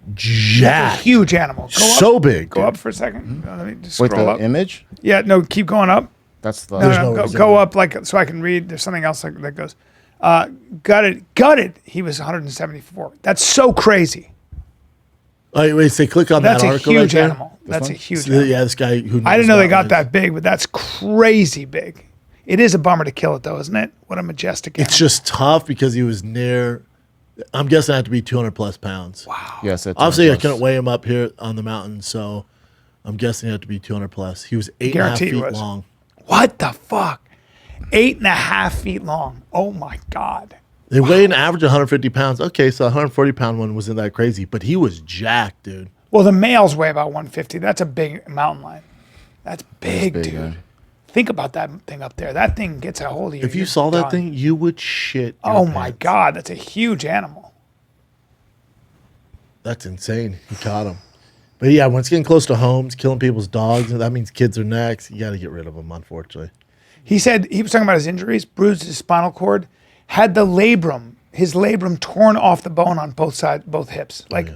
That's jacked. a huge animal. Go up. So big. Go up for a second. Let me just Wait, scroll the up. image? Yeah, no, keep going up. That's the. No, no go, reason go why. up like so I can read. There's something else that goes. Gutted. He was 174. That's so crazy. Oh, wait, say click on That's that a article. huge right there. that's a huge So, animal. yeah, this guy who I didn't know they got mountain that big, but that's crazy big. It is a bummer to kill it, though, isn't it? What a majestic animal. It's just tough because he was near. I'm guessing it had to be 200 plus pounds. Wow. Yes. That's Obviously, I couldn't weigh him up here on the mountain, so I'm guessing it had to be 200 plus. He was 8.5 feet long. What the fuck? 8.5 feet long. Oh my God. They weigh an average of 150 pounds. Okay, so 140 pound one wasn't that crazy, but he was jacked, dude. Well, the males weigh about 150. That's a big mountain lion. That's big, dude. man. Think about that thing up there. That thing gets a hold of you. If you you're saw that done. thing, you would shit. Your Oh my pants. God, that's a huge animal. That's insane. He caught him. But yeah, when it's getting close to homes, killing people's dogs, that means kids are next. You got to get rid of them, unfortunately. He said he was talking about his injuries, bruised his spinal cord, had his labrum torn off the bone on both sides, both hips. Like,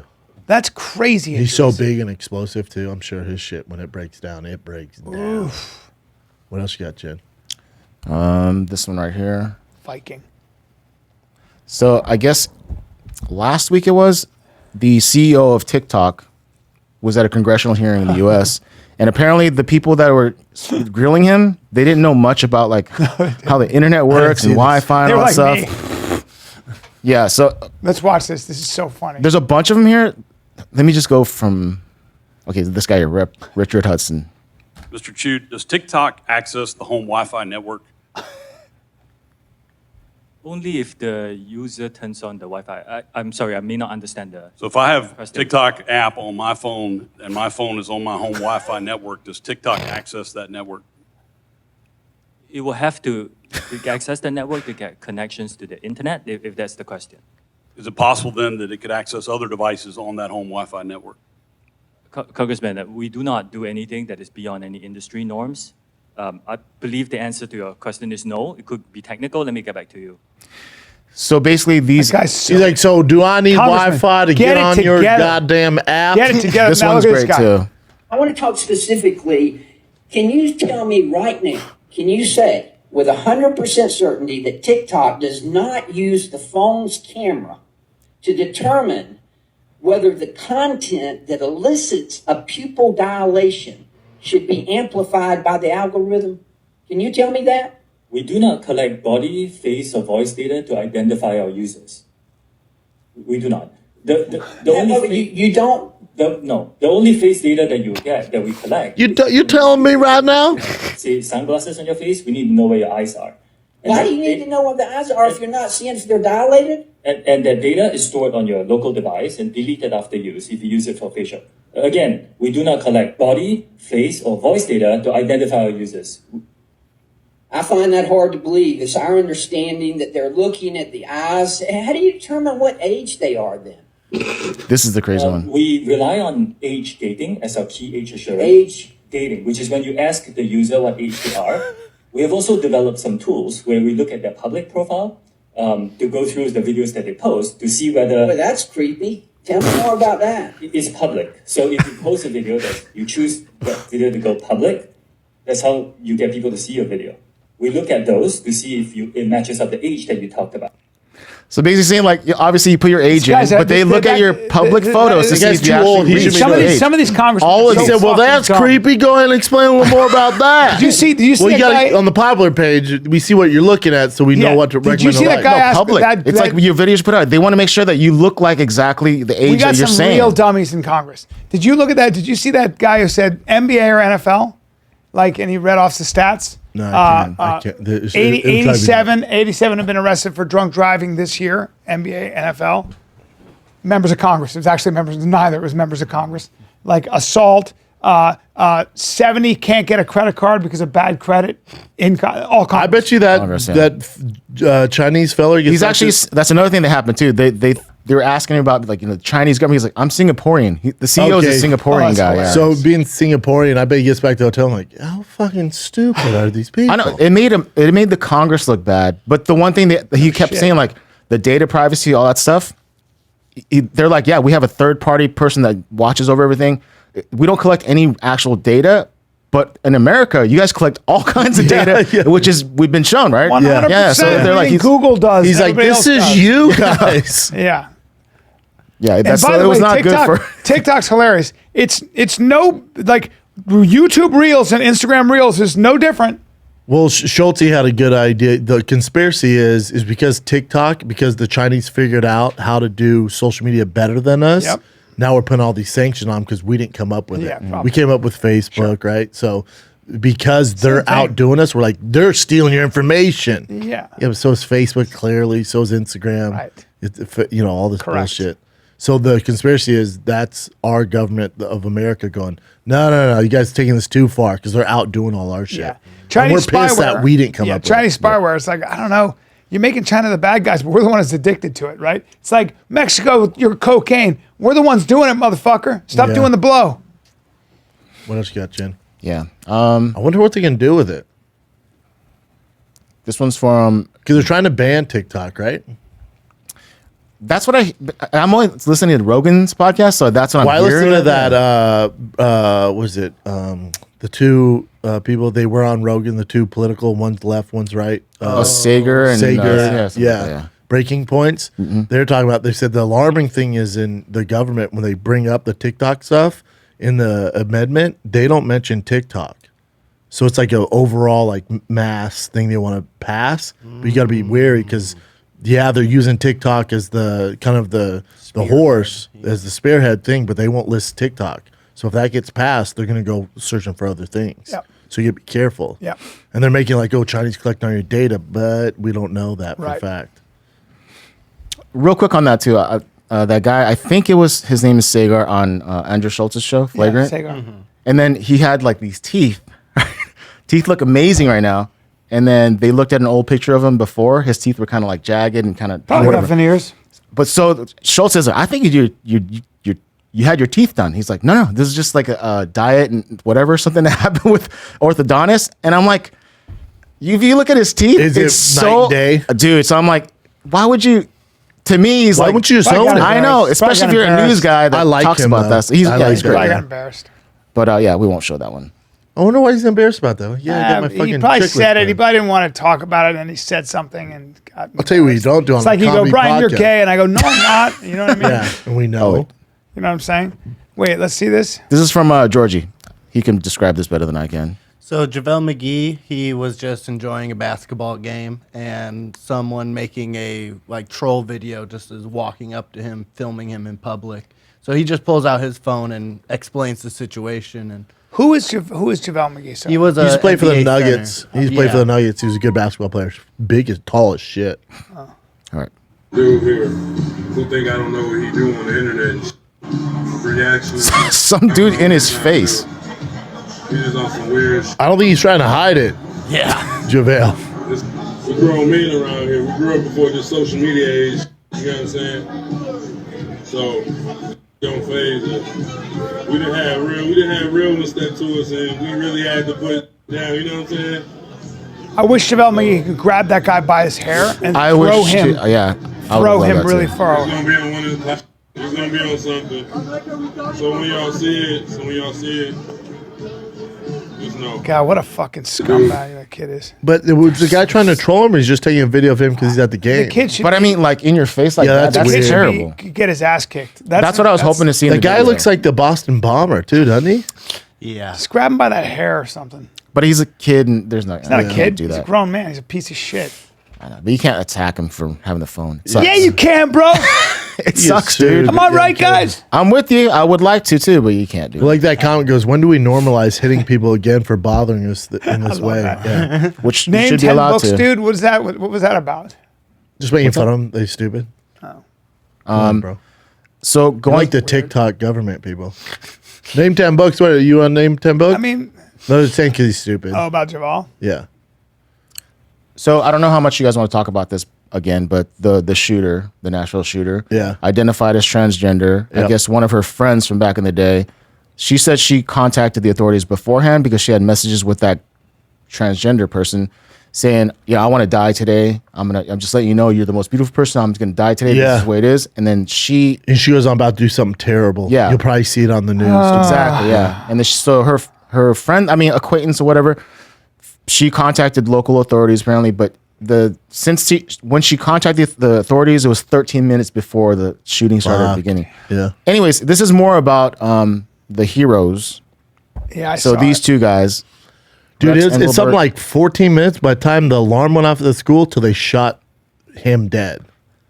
that's crazy. He's so injuries. big and explosive too. I'm sure his shit, when it breaks down, it breaks down. What else you got, Jen? This one right here. Viking. So I guess last week it was the CEO of TikTok was at a congressional hearing in the U.S. and apparently the people that were grilling him, they didn't know much about like how the internet works and Wi-Fi and They all were that like stuff. Yeah, so Let's watch this. This is so funny. there's a bunch of them here. Let me just go from this guy here, Richard Hudson. Mr. Chu, does TikTok access the home Wi-Fi network? Only if the user turns on the Wi-Fi. I'm sorry, I may not understand the. So if I have question. TikTok app on my phone and my phone is on my home Wi-Fi network, does TikTok access that network? It will have to access the network to get connections to the internet, if that's the question. Is it possible then that it could access other devices on that home Wi-Fi network? Congressman, we do not do anything that is beyond any industry norms. I believe the answer to your question is no. It could be technical. Let me get back to you. So basically these That guy's He's like, so do I need Congressman, Wi-Fi to get get it on your together. goddamn app? Get it together. this Now one's look at this great guy. too. I want to talk specifically. Can you tell me right now, can you say with 100% certainty that TikTok does not use the phone's camera to determine whether the content that elicits a pupil dilation should be amplified by the algorithm? Can you tell me that? We do not collect body, face, or voice data to identify our users. We do not. You don't? No. The only face data that you get, that we collect, You telling me right now? say sunglasses on your face, we need to know where your eyes are. Why do you need to know what the eyes are if you're not seeing if they're dilated? And that data is stored on your local device and deleted after use if you use it for facial. Again, we do not collect body, face, or voice data to identify our users. I find that hard to believe. It's our understanding that they're looking at the eyes. How do you determine what age they are then? This is the crazy one. We rely on age gating as our key age assurance. Age Gating, which is when you ask the user what age they are. We have also developed some tools where we look at their public profile to go through the videos that they post to see whether Well, that's creepy. Tell me more about that. it's public. So if you post a video that you choose that video to go public, that's how you get people to see your video. We look at those to see if it matches up the age that you talked about. So basically saying like obviously you put your age in, guy's- but they look at your public photos to this see guy's if you too old. actually He should reach be Some of the these, age. some of these congressmen. All are of so he said, well, fucking that's dumb. creepy. Go ahead and explain a little more about that. Do you see well, you that got guy? on the popular page. We see what you're looking at, so we know Yeah. what to Did recommend. you see to that like. guy No, asked public. It's like your videos you put out. They want to make sure that you look like exactly the we age got that you're some saying. real dummies in Congress. Did you look at that? Did you see that guy who said NBA or NFL? Like, and he read off the stats. No, I can't. It'll try to be- 87 have been arrested for drunk driving this year. NBA, NFL. Members of Congress. It was actually neither. It was members of Congress. Like assault. 70 can't get a credit card because of bad credit. All Congress. I bet you that Congress, yeah. Chinese fella gets He's actually that's another thing that happened too. They were asking him about like the Chinese government. He's like, I'm Singaporean. The CEO is a Singaporean that's guy. hilarious. Yeah. So being Singaporean, I bet he gets back to the hotel and like, how fucking stupid are these people? I know it made the Congress look bad. But the one thing that he kept saying, like the data privacy, all that stuff. They're like, yeah, we have a third party person that watches over everything. We don't collect any actual data, but in America, you guys collect all kinds of data, which is we've been shown, right? 100%. Yeah. So they're like, Google does. He's like, everybody this else is does. you guys. Yeah. yeah, And that's by it the was way, not TikTok, good for. TikTok's hilarious. It's no like YouTube Reels and Instagram Reels is no different. Well, Schulte had a good idea. The conspiracy is because TikTok, because the Chinese figured out how to do social media better than us. Yep. Now we're putting all these sanctions on because we didn't come up with Yeah, it. probably. We came up with Facebook, right? So because they're thing. outdoing us, we're like, they're stealing your information. Yeah. Yeah, but so is Facebook, clearly. So is Instagram. Right. All this Correct. bullshit. So the conspiracy is that's our government of America going, no, you guys are taking this too far because they're outdoing all our shit. Yeah. And Chinese we're pissed spyware. that we didn't come up with Chinese it. spyware. It's like, I don't know. You're making China the bad guys, but we're the ones addicted to it, right? It's like Mexico, your cocaine. We're the ones doing it, motherfucker. Stop Yeah. doing the blow. What else you got, Jen? Yeah. I wonder what they can do with it. This one's from. Because they're trying to ban TikTok, right? That's what I'm only listening to Rogan's podcast, so that's what I'm Well, I hearing. listened to that. Was it the two people? They were on Rogan. The two political, one's left, one's right. Sager and Sager, something like that, yeah. Breaking points. They're talking about. They said the alarming thing is in the government when they bring up the TikTok stuff in the amendment, they don't mention TikTok. So it's like an overall like mass thing they want to pass, but you got to be wary because. Yeah, they're using TikTok as the kind of the horse as the spearhead thing, but they won't list TikTok. So if that gets passed, they're going to go searching for other things. Yep. So you got to be careful. Yep. And they're making like, oh, Chinese collecting on your data, but we don't know that for a Right. fact. Real quick on that too. That guy, I think it was his name is Sagar on Andrew Schultz's show, Flagrant. Yeah, Sagar. And then he had like these teeth. Teeth look amazing right now. And then they looked at an old picture of him before. His teeth were kind of like jagged and kind of Probably got veneers. But so Schultz says, I think you had your teeth done. He's like, no, this is just like a diet and whatever, something that happened with orthodontist. And I'm like, if you look at his teeth, Is it it's so night and day? dude. So I'm like, why would you? To me, he's Why like, wouldn't you just Probably own got it? I know, Probably especially if got you're a news embarrassed. guy that I like talks him, about though. that. So he's I yeah, like he's him. great. I got Yeah. embarrassed. But yeah, we won't show that one. I wonder why he's embarrassed about that. Yeah, I got my He fucking probably chick said with it. He me. probably didn't want to talk about it, and then he said something. And got I'll tell you what you don't do on It's a like he go, comedy Brian, you're podcast. gay, and I go, no, I'm not. You know what I mean? Yeah, and we know. Oh, You know what I'm saying? Wait, let's see this. This is from Georgie. He can describe this better than I can. So JaVale McGee, he was just enjoying a basketball game, and someone making a like troll video just is walking up to him, filming him in public. So he just pulls out his phone and explains the situation. And Who is JaVale McGee? Sorry. he was He's a played for the NBA Nuggets. center. He's played for Yeah. the Nuggets. He was a good basketball player. Big as tall as shit. All right. Dude here who think I don't know what he do on the internet. Reactions. Some dude in his face. He just on some weird I don't think he's trying to hide it. Yeah. JaVale. We grown men around here. We grew up before this social media age. You know what I'm saying? So don't phase us. We didn't have realness that to us, and we really had to put it down. You know what I'm saying? I wish JaVale McGee could grab that guy by his hair and I throw wish. him, Yeah. I would throw love him that really too. far It's away. gonna be on one of the. It's gonna be on something. So when y'all see it, just know. God, what a fucking scumbag that kid is. But it was the guy trying to troll him, or he's just taking a video of him because he's at the game. The kid should. But I mean, like in your face, like Yeah, that, that's that's weird. terrible. get his ass kicked. That's what I was hoping to see. In The the guy video. looks like the Boston Bomber too, doesn't he? Yeah. Just grab him by that hair or something. But he's a kid, and there's no. He's not a kid. Do He's a that. grown man. He's a piece of shit. I know, but you can't attack him for having the phone. It sucks. Yeah, you can, bro. It sucks, dude. Am I right, guys? I'm with you. I would like to too, but you can't do it. Like that comment goes, when do we normalize hitting people again for bothering us in this way? that. Yeah. Which you Name should be 10 allowed books, to. dude. What is that? What was that about? Just making fun of them. They stupid. Come on, bro. So Going going like the TikTok government people. Name 10 books. What are you on? Name 10 books? I mean, no, they're saying because he's stupid. oh, about JaVale? Yeah. So I don't know how much you guys want to talk about this again, but the shooter, the Nashville shooter, Yeah. identified as transgender. I Yep. guess one of her friends from back in the day, she said she contacted the authorities beforehand because she had messages with that transgender person saying, "Yeah, I want to die today. I'm just letting you know you're the most beautiful person. I'm going to die today. Yeah. This is the way it is." And then she And she goes, I'm about to do something terrible. Yeah. You'll probably see it on the news. exactly, yeah. And then so her friend, I mean acquaintance or whatever, she contacted local authorities apparently, but when she contacted the authorities, it was 13 minutes before the shooting started at the beginning. Yeah. Anyways, this is more about the heroes. Yeah, I So saw these it. two guys. Dude, Rex it's Engelbert. something like 14 minutes by the time the alarm went off at the school till they shot him dead.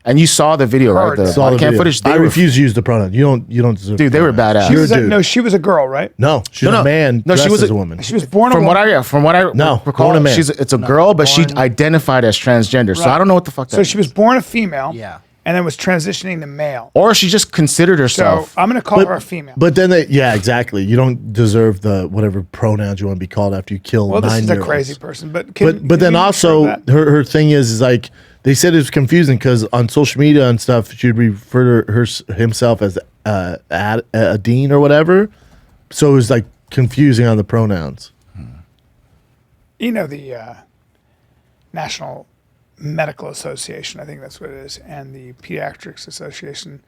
And you saw the video, right? The Saw body the cam video. footage. I refuse to use the pronoun. You don't deserve. Dude, they were badass. She was You're a dude. no, she was a girl, right? No, she's a man. No, she dressed was as a woman. She was born a From woman. what I No, recall, born a man. it's a girl, but she identified as transgender. So Right. I don't know what the fuck that So she was born a female. Yeah. And then was transitioning to male. or she just considered So herself. I'm going to call her a female. But then yeah, exactly. You don't deserve the whatever pronouns you want to be called after you kill Well, this is a 9-year-olds. crazy person, but But then also her thing is like they said it was confusing because on social media and stuff she'd refer to himself as a dean or whatever, so it was like confusing on the pronouns. you know the National Medical Association, I think that's what it is, and the Pediatrics Association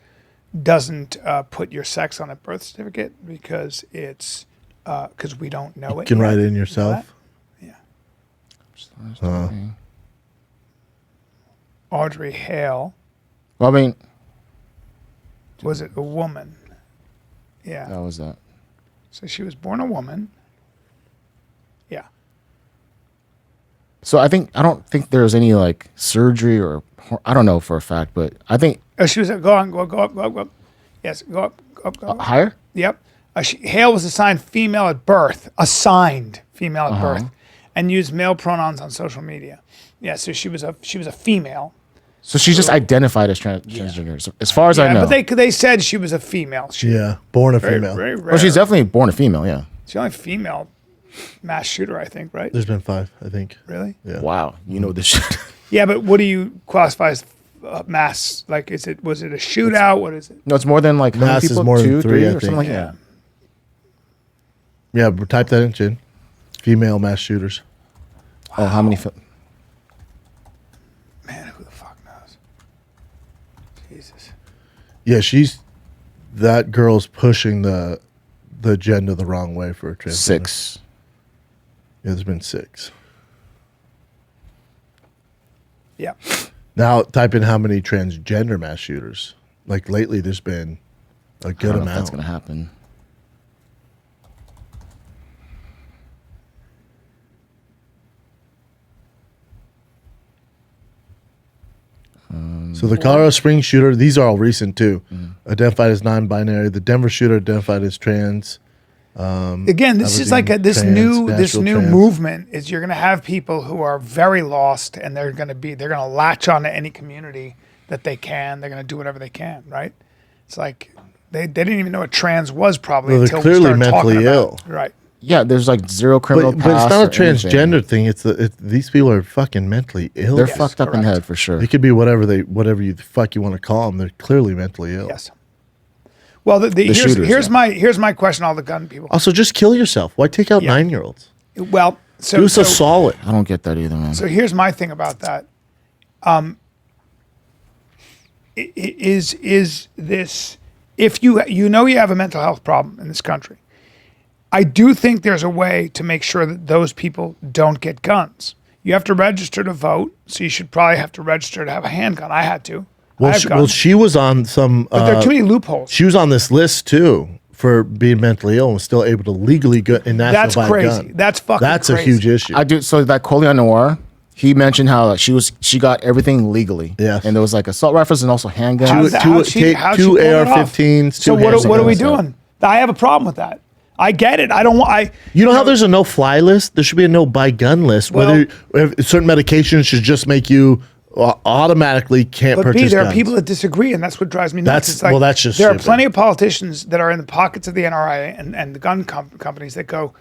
doesn't put your sex on a birth certificate because it's because we don't know it. You can yet. write it in You know yourself. that? Audrey Hale. Well, I mean, Was it a woman? Yeah. that was that. So she was born a woman. Yeah. So I don't think there was any like surgery or I don't know for a fact, but I think Oh, she was go up. Yes, go up. higher. Yep. Hale was assigned female at birth, birth, and used male pronouns on social media. Yeah, so she was a female. So she just identified as transgender, so as far as I Yeah, know. but they said she was a female. Yeah, born a Very, female. very rare. Well, she's definitely born a female. Yeah. She's the only female mass shooter, I think, right? There's been 5, I think. Really? Yeah. Wow, you know this shit. Yeah, but what do you classify as mass? Like, was it a shootout? What is it? No, it's more than like how many Mass is people? more than 2, 3, 3, I or something like think. that. Yeah, but type that in, Chin. Female mass shooters. Oh, how many? Man, who the fuck knows? Jesus. Yeah, that girl's pushing the agenda the wrong way for a trans. 6. Yeah, there's been 6. Yeah. Now type in how many transgender mass shooters. Like lately, there's been a I good don't know if that's amount. gonna happen. So the Colorado Springs shooter, these are all recent too. Identified as non-binary. The Denver shooter identified as trans. Again, this is like this new movement is you're going to have people who are very lost and they're going to latch on to any community that they can. They're going to do whatever they can, right? It's like they didn't even know what trans was probably Well, until they're clearly we started talking mentally about ill. it. Right. Yeah, there's like 0 criminal But it's past not a or anything. transgender thing. It's these people are fucking mentally ill. They're fucked up in the head for sure. They could be whatever you fuck you want to call them. They're clearly mentally ill. Yes. Well, here's my question. All the gun people. Also, just kill yourself. Why take out 9-year-olds? Well, Do us a solid. I don't get that either, man. So here's my thing about that. Is this if you have a mental health problem in this country? I do think there's a way to make sure that those people don't get guns. You have to register to vote, so you should probably have to register to have a handgun. I had to. I have guns. She was on some. But there are too many loopholes. She was on this list too for being mentally ill and was still able to legally go in national That's buy a crazy. gun. That's fucking That's crazy. a huge issue. I do. So that Coleon Noir, he mentioned how like, she got everything legally. Yeah, and there was like assault rifles and also handguns. How'd she pull it off? AR-15s. So what are we doing? I have a problem with that. I get it. I don't want. You know how there's a no-fly list? There should be a no-buy gun list. Well- Whether certain medications should just make you automatically can't But purchase B, there guns. are people that disagree, and that's what drives me nuts. That's- It's like, well, that's just there are stupid. plenty of politicians that are in the pockets of the NRA and the gun companies that go,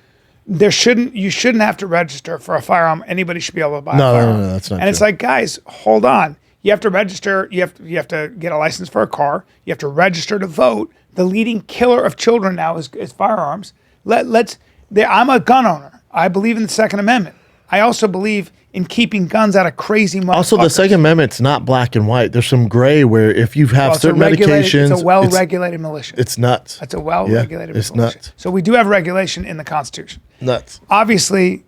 you shouldn't have to register for a firearm. Anybody should be able to buy a firearm. No, that's not And it's true. like, guys, hold on. You have to register. You have to get a license for a car. You have to register to vote. The leading killer of children now is firearms. I'm a gun owner. I believe in the Second Amendment. I also believe in keeping guns out of crazy motherfuckers. Also, the Second Amendment's not black and white. There's some gray where if you have Well, certain medications, it's a well-regulated militia. It's nuts. That's a well-regulated it's militia. nuts. So we do have regulation in the Constitution. Nuts. Obviously,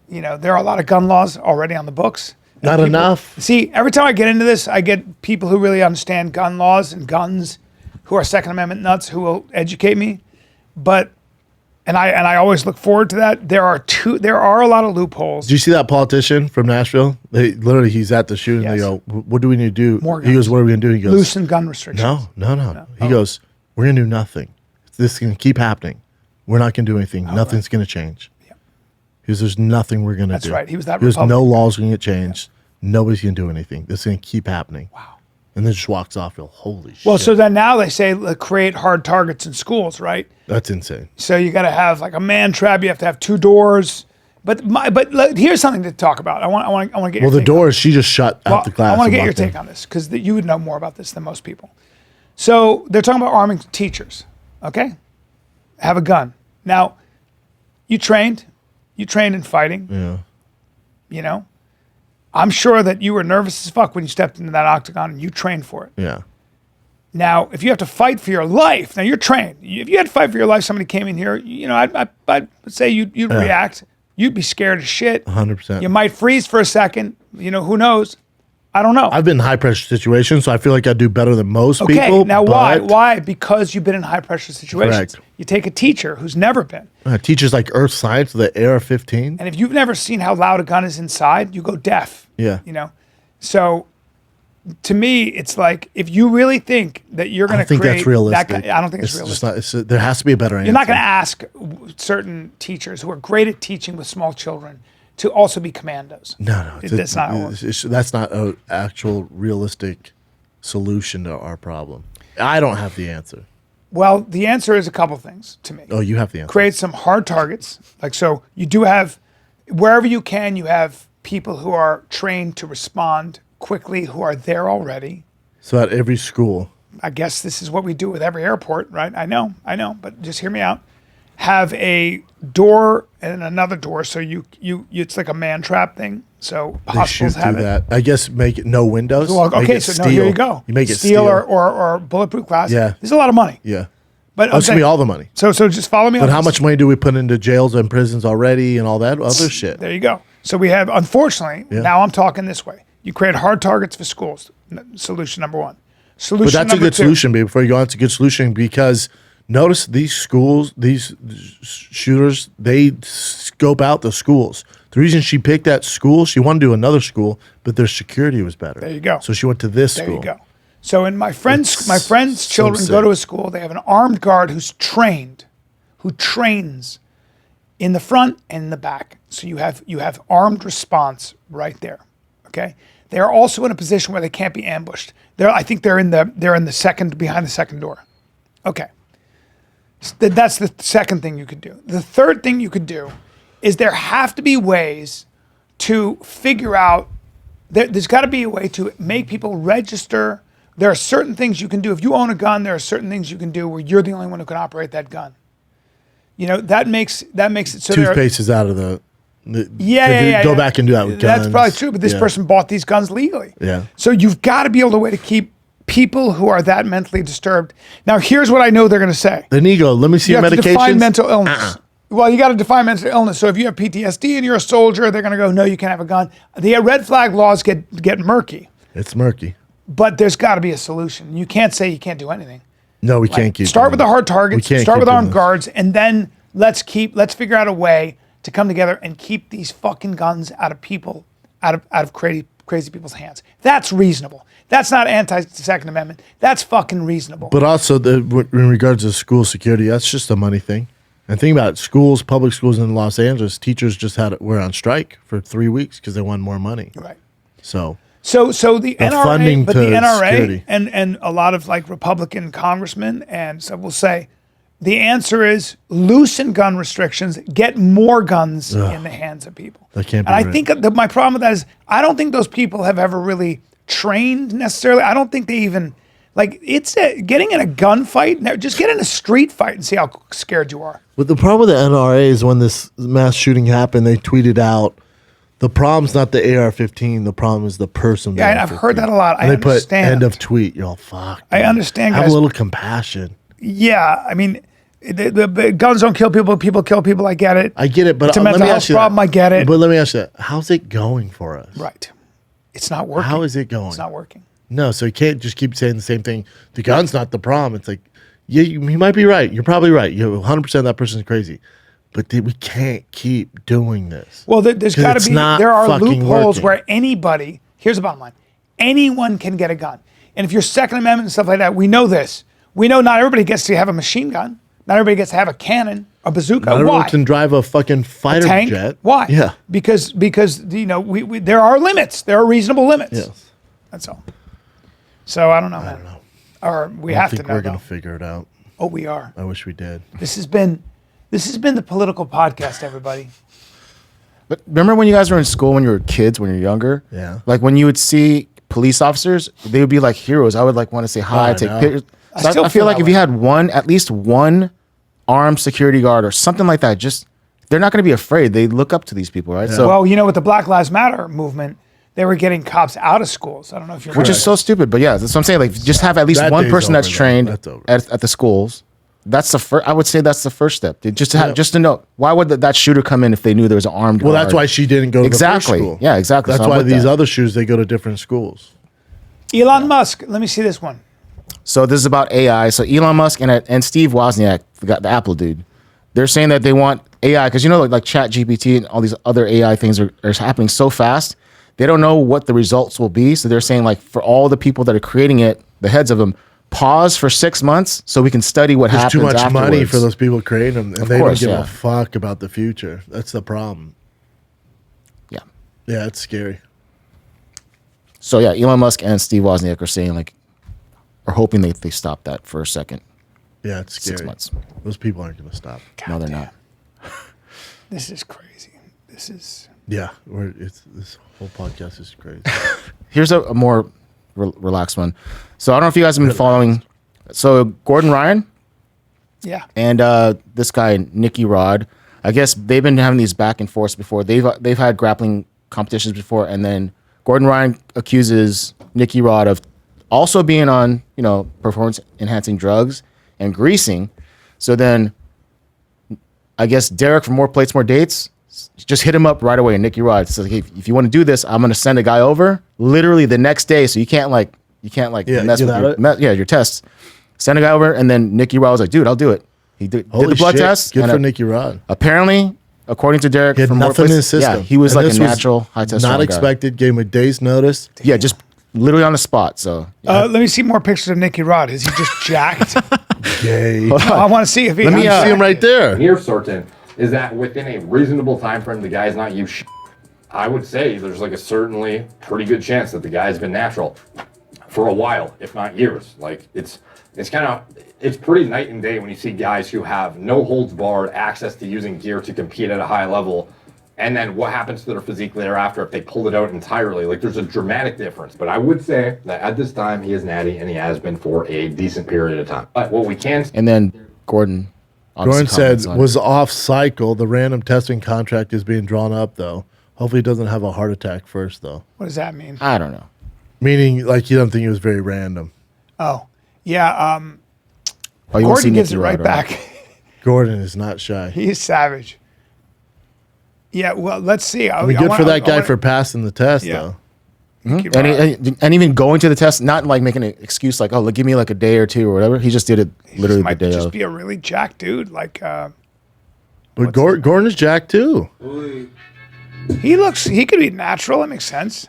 there are a lot of gun laws already on the books. Not enough. See, every time I get into this, I get people who really understand gun laws and guns, who are Second Amendment nuts, who will educate me. But And I always look forward to that. There are a lot of loopholes. Did you see that politician from Nashville? He's at the shooting. Yes. They go, "What do we need to do?" More He guns. goes, "What are we going to do?" He goes, Loosen gun restrictions. No. He goes, "We're going to do nothing. This is going to keep happening. We're not going to do anything. Nothing's going to change." Yeah. He goes, "There's nothing we're going to do." That's right. He was that He goes, Republican. "No laws are going to get changed. Nobody's going to do anything. This is going to keep happening." Wow. And then just walks off. Holy shit. Well, so then now they say create hard targets in schools, right? That's insane. So you got to have like a man trap. You have to have 2 doors. But here's something to talk about. I want to get. Well, your the take on doors, she just shut out the glass. I want to and get your walked in. take on this because you would know more about this than most people. So they're talking about arming teachers. Okay, have a gun. Now, you trained in fighting. Yeah. You know, I'm sure that you were nervous as fuck when you stepped into that octagon and you trained for it. Yeah. Now, if you have to fight for your life, now you're trained. If you had to fight for your life, somebody came in here, you know, I'd say you'd react. You'd be scared as shit. 100%. You might freeze for a second. You know, who knows? I don't know. I've been in high pressure situations, so I feel like I do better than most Okay, people. now why? but- Why? Because you've been in high pressure situations. Correct. You take a teacher who's never been. Teachers like earth science, the AR-15. And if you've never seen how loud a gun is inside, you go deaf. Yeah. You know? So to me, it's like if you really think that you're I going don't to think create that's realistic. that I don't think it's just realistic. not. There has to be a better answer. You're not going to ask certain teachers who are great at teaching with small children to also be commandos. No. That's not how it works. That's not an actual realistic solution to our problem. I don't have the answer. Well, the answer is a couple things to me. Oh, you have the answer. Create some hard targets. Like, so you do have, wherever you can, you have people who are trained to respond quickly, who are there already. So at every school. I guess this is what we do with every airport, right? I know, but just hear me out. Have a door and another door, so you it's like a man trap thing. So They hospitals should have do it. that. I guess make it no windows. Well, Make okay, it so no, here you steel. go. You make it steel, steel. or bulletproof glass. Yeah. There's a lot of money. Yeah. But It's gonna be all the money. So just follow me. But on how this. much money do we put into jails and prisons already and all that other shit? There you go. So we have, unfortunately, Yeah. now I'm talking this way. You create hard targets for schools. Solution number one. Solution But that's a number good two. solution, babe. Before you go on, it's a good solution because notice these schools, these shooters, they scope out the schools. The reason she picked that school, she wanted to do another school, but their security was better. There you go. So she went to this There school. you go. So in my friends' so children sick. go to a school. They have an armed guard who's trained, who trains in the front and in the back. So you have armed response right there. Okay. They are also in a position where they can't be ambushed. I think they're in the second, behind the second door. Okay. That's the second thing you could do. The third thing you could do is there have to be ways to figure out, there's got to be a way to make people register. There are certain things you can do. If you own a gun, there are certain things you can do where you're the only one who can operate that gun. You know, that makes it so Toothpaste is out of the yeah. Go back and do that with guns. That's probably true, but this Yeah. person bought these guns legally. Yeah. So you've got to be able to way to keep people who are that mentally disturbed. Now, here's what I know they're going to say. Then you go, let me see You your have to medications. define mental illness. Well, you got to define mental illness. So if you have PTSD and you're a soldier, they're going to go, no, you can't have a gun. The red flag laws get murky, It's murky. but there's got to be a solution. You can't say you can't do anything. No, we can't keep Start doing with the this. hard targets, We can't start keep with doing armed this. guards, and then let's figure out a way to come together and keep these fucking guns out of people, out of crazy people's hands. That's reasonable. That's not anti-Second Amendment. That's fucking reasonable. But also, in regards to school security, that's just a money thing. And think about it, schools, public schools in Los Angeles, teachers just were on strike for 3 weeks because they wanted more money. Right. So the NRA, funding but to the NRA security. and a lot of like Republican congressmen and so will say, the answer is loosen gun restrictions, get more guns in the hands of people. That can't be And I right. think that my problem with that is I don't think those people have ever really trained necessarily. I don't think they even like getting in a gunfight. Just get in a street fight and see how scared you are. But the problem with the NRA is when this mass shooting happened, they tweeted out, the problem's not the AR-15, the problem is the person. with Yeah, the I've AR-15." heard that a lot. And I they put understand. end of tweet. You're all, fuck. I man. understand, Have guys. a little compassion. Yeah, I mean, the guns don't kill people. People kill people. I get it. I get it, but It's a let mental me health ask you problem. that. I get it. But let me ask you that. How's it going for us? Right. It's not working. How is it going? It's not working. No, so you can't just keep saying the same thing. The gun's not the problem. It's like, Yeah, you might be right. You're probably right. You're 100% that person's crazy. But we can't keep doing this. Well, there's 'Cause got to it's be. not There are fucking loopholes working. where anybody. Here's the bottom line: anyone can get a gun. And if you're Second Amendment and stuff like that, we know this. We know not everybody gets to have a machine gun. Not everybody gets to have a cannon, a bazooka. Not everyone Why? can drive a fucking fighter tank? jet. Why? Yeah. Because you know we there are limits. There are reasonable limits. Yes. That's all. So I don't know, man. don't know. Or we I have think to know. we're gonna though. figure it out. Oh, we are. I wish we did. This has been the political podcast, everybody. But remember when you guys were in school when you were kids, when you were younger? Yeah. Like when you would see police officers, they would be like heroes. I would like want to say hi, I take know. pictures. I So still I feel feel like that if you way. had at least one armed security guard or something like that, just they're not going to be afraid. They look up to these people, right? So, Well, you know, with the Black Lives Matter movement, they were getting cops out of schools. I don't know if you're which is so stupid. But yeah, that's what I'm saying. Like, just have at least That one day's person that's over, though. trained That's over. at the schools. That's the first. I would say that's the first step. Just to have, just to know why would that shooter come in if they knew there was an armed Well, guard? that's why she didn't go to the first Exactly. school. Yeah, exactly. That's So I'm why with these that. other shoes, they go to different schools. Elon Musk. Let me see this one. So this is about AI. So Elon Musk and Steve Wozniak, the Apple dude, they're saying that they want AI because you know like ChatGPT and all these other AI things are happening so fast. They don't know what the results will be. So they're saying like for all the people that are creating it, the heads of them, pause for 6 months so we can study what There's happens too much money afterwards. for those people creating them, and Of they course, don't give yeah. a fuck about the future. That's the problem. Yeah. Yeah, it's scary. So yeah, Elon Musk and Steve Wozniak are saying like, are hoping they stop that for a second. Yeah, it's scary. 6 months. Those people aren't going to stop. No, they're not. This is crazy. This is. Yeah, this whole podcast is crazy. Here's a more relaxed one. So I don't know if you guys have been following. So Gordon Ryan Yeah. and this guy Nicky Rod, I guess they've been having these back and forths before. They've had grappling competitions before, and then Gordon Ryan accuses Nicky Rod of also being on performance enhancing drugs and greasing. So then I guess Derek from More Plates More Dates just hit him up right away. And Nicky Rod says, "Hey, if you want to do this, I'm going to send a guy over literally the next day. So you can't mess with your tests. Send a guy over." And then Nicky Rod was like, "Dude, I'll do it." He did the blood test. Good and for Nicky Rod. Apparently, according to Derek He had from More nothing in Plates, his system. yeah, he was And like a this was natural high testosterone Not guy. expected. Gave him a day's notice. Yeah, just literally on the spot. So Let me see more pictures of Nicky Rod. Is he just jacked? Gay. I want to see if he. Let me see him right there. Here, certain is that within a reasonable time frame, the guy's not used. I would say there's like a certainly pretty good chance that the guy's been natural for a while, if not years. Like it's pretty night and day when you see guys who have no holds barred access to using gear to compete at a high level, and then what happens to their physique thereafter if they pull it out entirely. Like there's a dramatic difference. But I would say that at this time he is natty and he has been for a decent period of time. But what we can And then Gordon said comments on was off cycle. The random testing contract is being drawn up though. Hopefully he doesn't have a heart attack first though. What does that mean? I don't know. Meaning like you don't think it was very random. Oh, yeah. Oh, you wanna see Gordon gives Nicky it right Rod, back. Gordon is not shy. He's savage. Yeah. Well, let's see. I mean, good for that guy for passing the test though. Nicky And, Rod. and even going to the test, not like making an excuse like, "Oh, give me like a day or two or whatever." He just did it literally the Might day just of. be a really jacked dude. Like But Gordon is jacked too. he could be natural. That makes sense.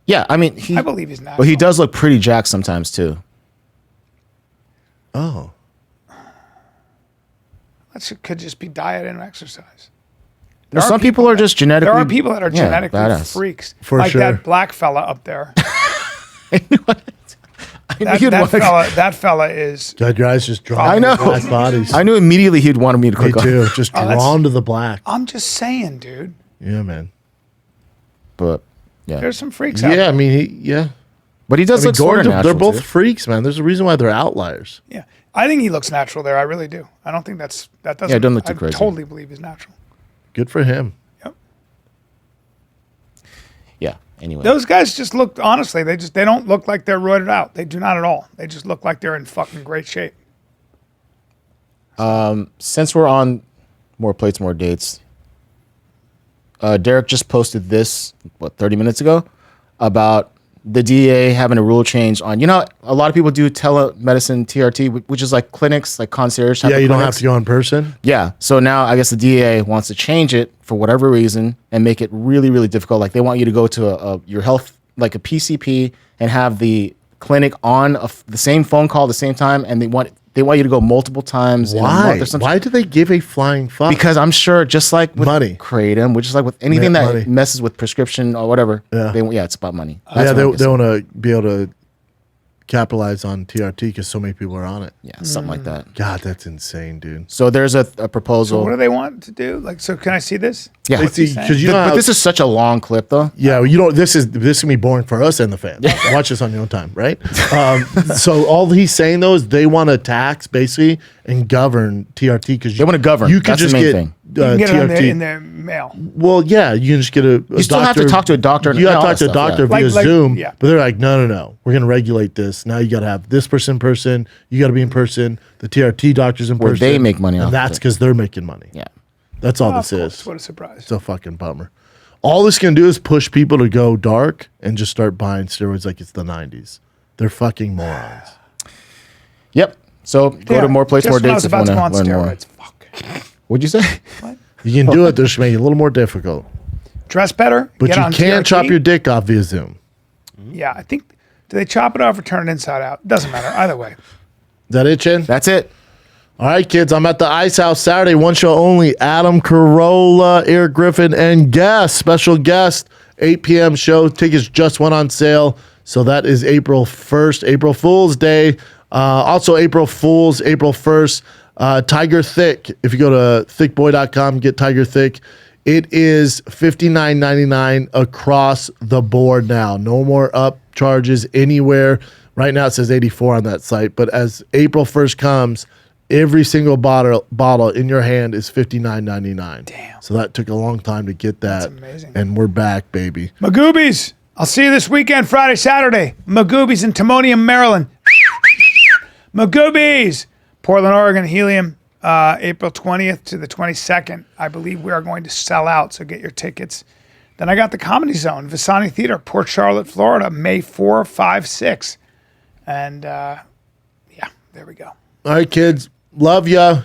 Yeah, I mean, I believe he's natural. but he does look pretty jacked sometimes too. Oh. That could just be diet and exercise. Well, some people are just genetically. There are people that are yeah, genetically badass. freaks. For like sure. that black fella up there. I knew that fella is. God, your eyes just drawn I to know. the black bodies. I knew immediately he'd wanted me to Me click on. too. Just Oh, that's- drawn to the black. I'm just saying, dude. Yeah, man. But yeah, There's some freaks out Yeah, there. I mean, yeah. but he does look sort of Gordon, natural. they're both too. freaks, man. There's a reason why they're outliers. Yeah, I think he looks natural there. I really do. I don't think that doesn't. Yeah, it doesn't look too I crazy. totally believe he's natural. Good for him. Yep. Yeah. Anyway, Those guys just look. Honestly, they don't look like they're roided out. They do not at all. They just look like they're in fucking great shape. since we're on More Plates, More Dates, Derek just posted this 30 minutes ago about the DEA having a rule change on, a lot of people do telemedicine TRT, which is like clinics, like concierge type Yeah, of you don't have clinics. to go in person. Yeah. So now I guess the DEA wants to change it for whatever reason and make it really, really difficult. Like they want you to go to your health, like a PCP, and have the clinic on the same phone call at the same time, and they want you to go multiple times. In a Why? month or something. Why do they give a flying fuck? Because I'm sure, just like with money, Kratom, which is like with anything that money. messes with prescription or whatever. Yeah, it's about money. Yeah, they want to be able to capitalize on TRT because so many people are on it. Yeah, something like that. God, that's insane, dude. So there's a proposal. So what do they want to do? Like, so can I see this? Yeah, What's he saying? but this is such a long clip, though. Yeah, this can be boring for us and the fans. Watch this on your own time, right? So all he's saying though is they want to tax basically and govern TRT because they want to govern. You could That's just the main get thing. You can get it TRT in their mail. Well, yeah, you can just get a You still have to talk to a doctor and You have all to talk that to a stuff, doctor yeah. via Like, Zoom. yeah. But they're like, no. We're going to regulate this. Now you got to have this person in person. You got to be in person. The TRT doctors in Where person. they make money off And of that's it. because they're making money. Yeah. That's all Oh, this of course. is. What a surprise. It's a fucking bummer. All this can do is push people to go dark and just start buying steroids like it's the 90s. They're fucking morons. Yep. So go to more place, just more when I dates was if you about want to to go on learn more. steroids. Fuck. What'd you say? You can do it. They're just making it a little more difficult. Dress better. But get you on can't TRT. chop your dick off via Zoom. Yeah, I think. Do they chop it off or turn it inside out? Doesn't matter. Either way. Is that it, Chin? That's it. All right, kids. I'm at the Ice House Saturday. One show only. Adam Carolla, Eric Griffin, and guest, special guest, 8 p.m. show. Tickets just went on sale. So that is April 1st, April Fool's Day. Also, April 1st, Tiger Thick. If you go to thickboy.com, get Tiger Thick. It is $59.99 across the board now. No more up charges anywhere. Right now it says 84 on that site. But as April 1st comes, every single bottle in your hand is $59.99. Damn. So that took a long time to get that. That's amazing. And we're back, baby. Magoobies. I'll see you this weekend, Friday, Saturday. Magoobies in Timonium, Maryland. Magoobies. Portland, Oregon, Helium, April 20th to the 22nd. I believe we are going to sell out, so get your tickets. Then I got the Comedy Zone, Visani Theater, Port Charlotte, Florida, May 4, 5, 6. And, yeah, there we go. All right, kids. Love ya.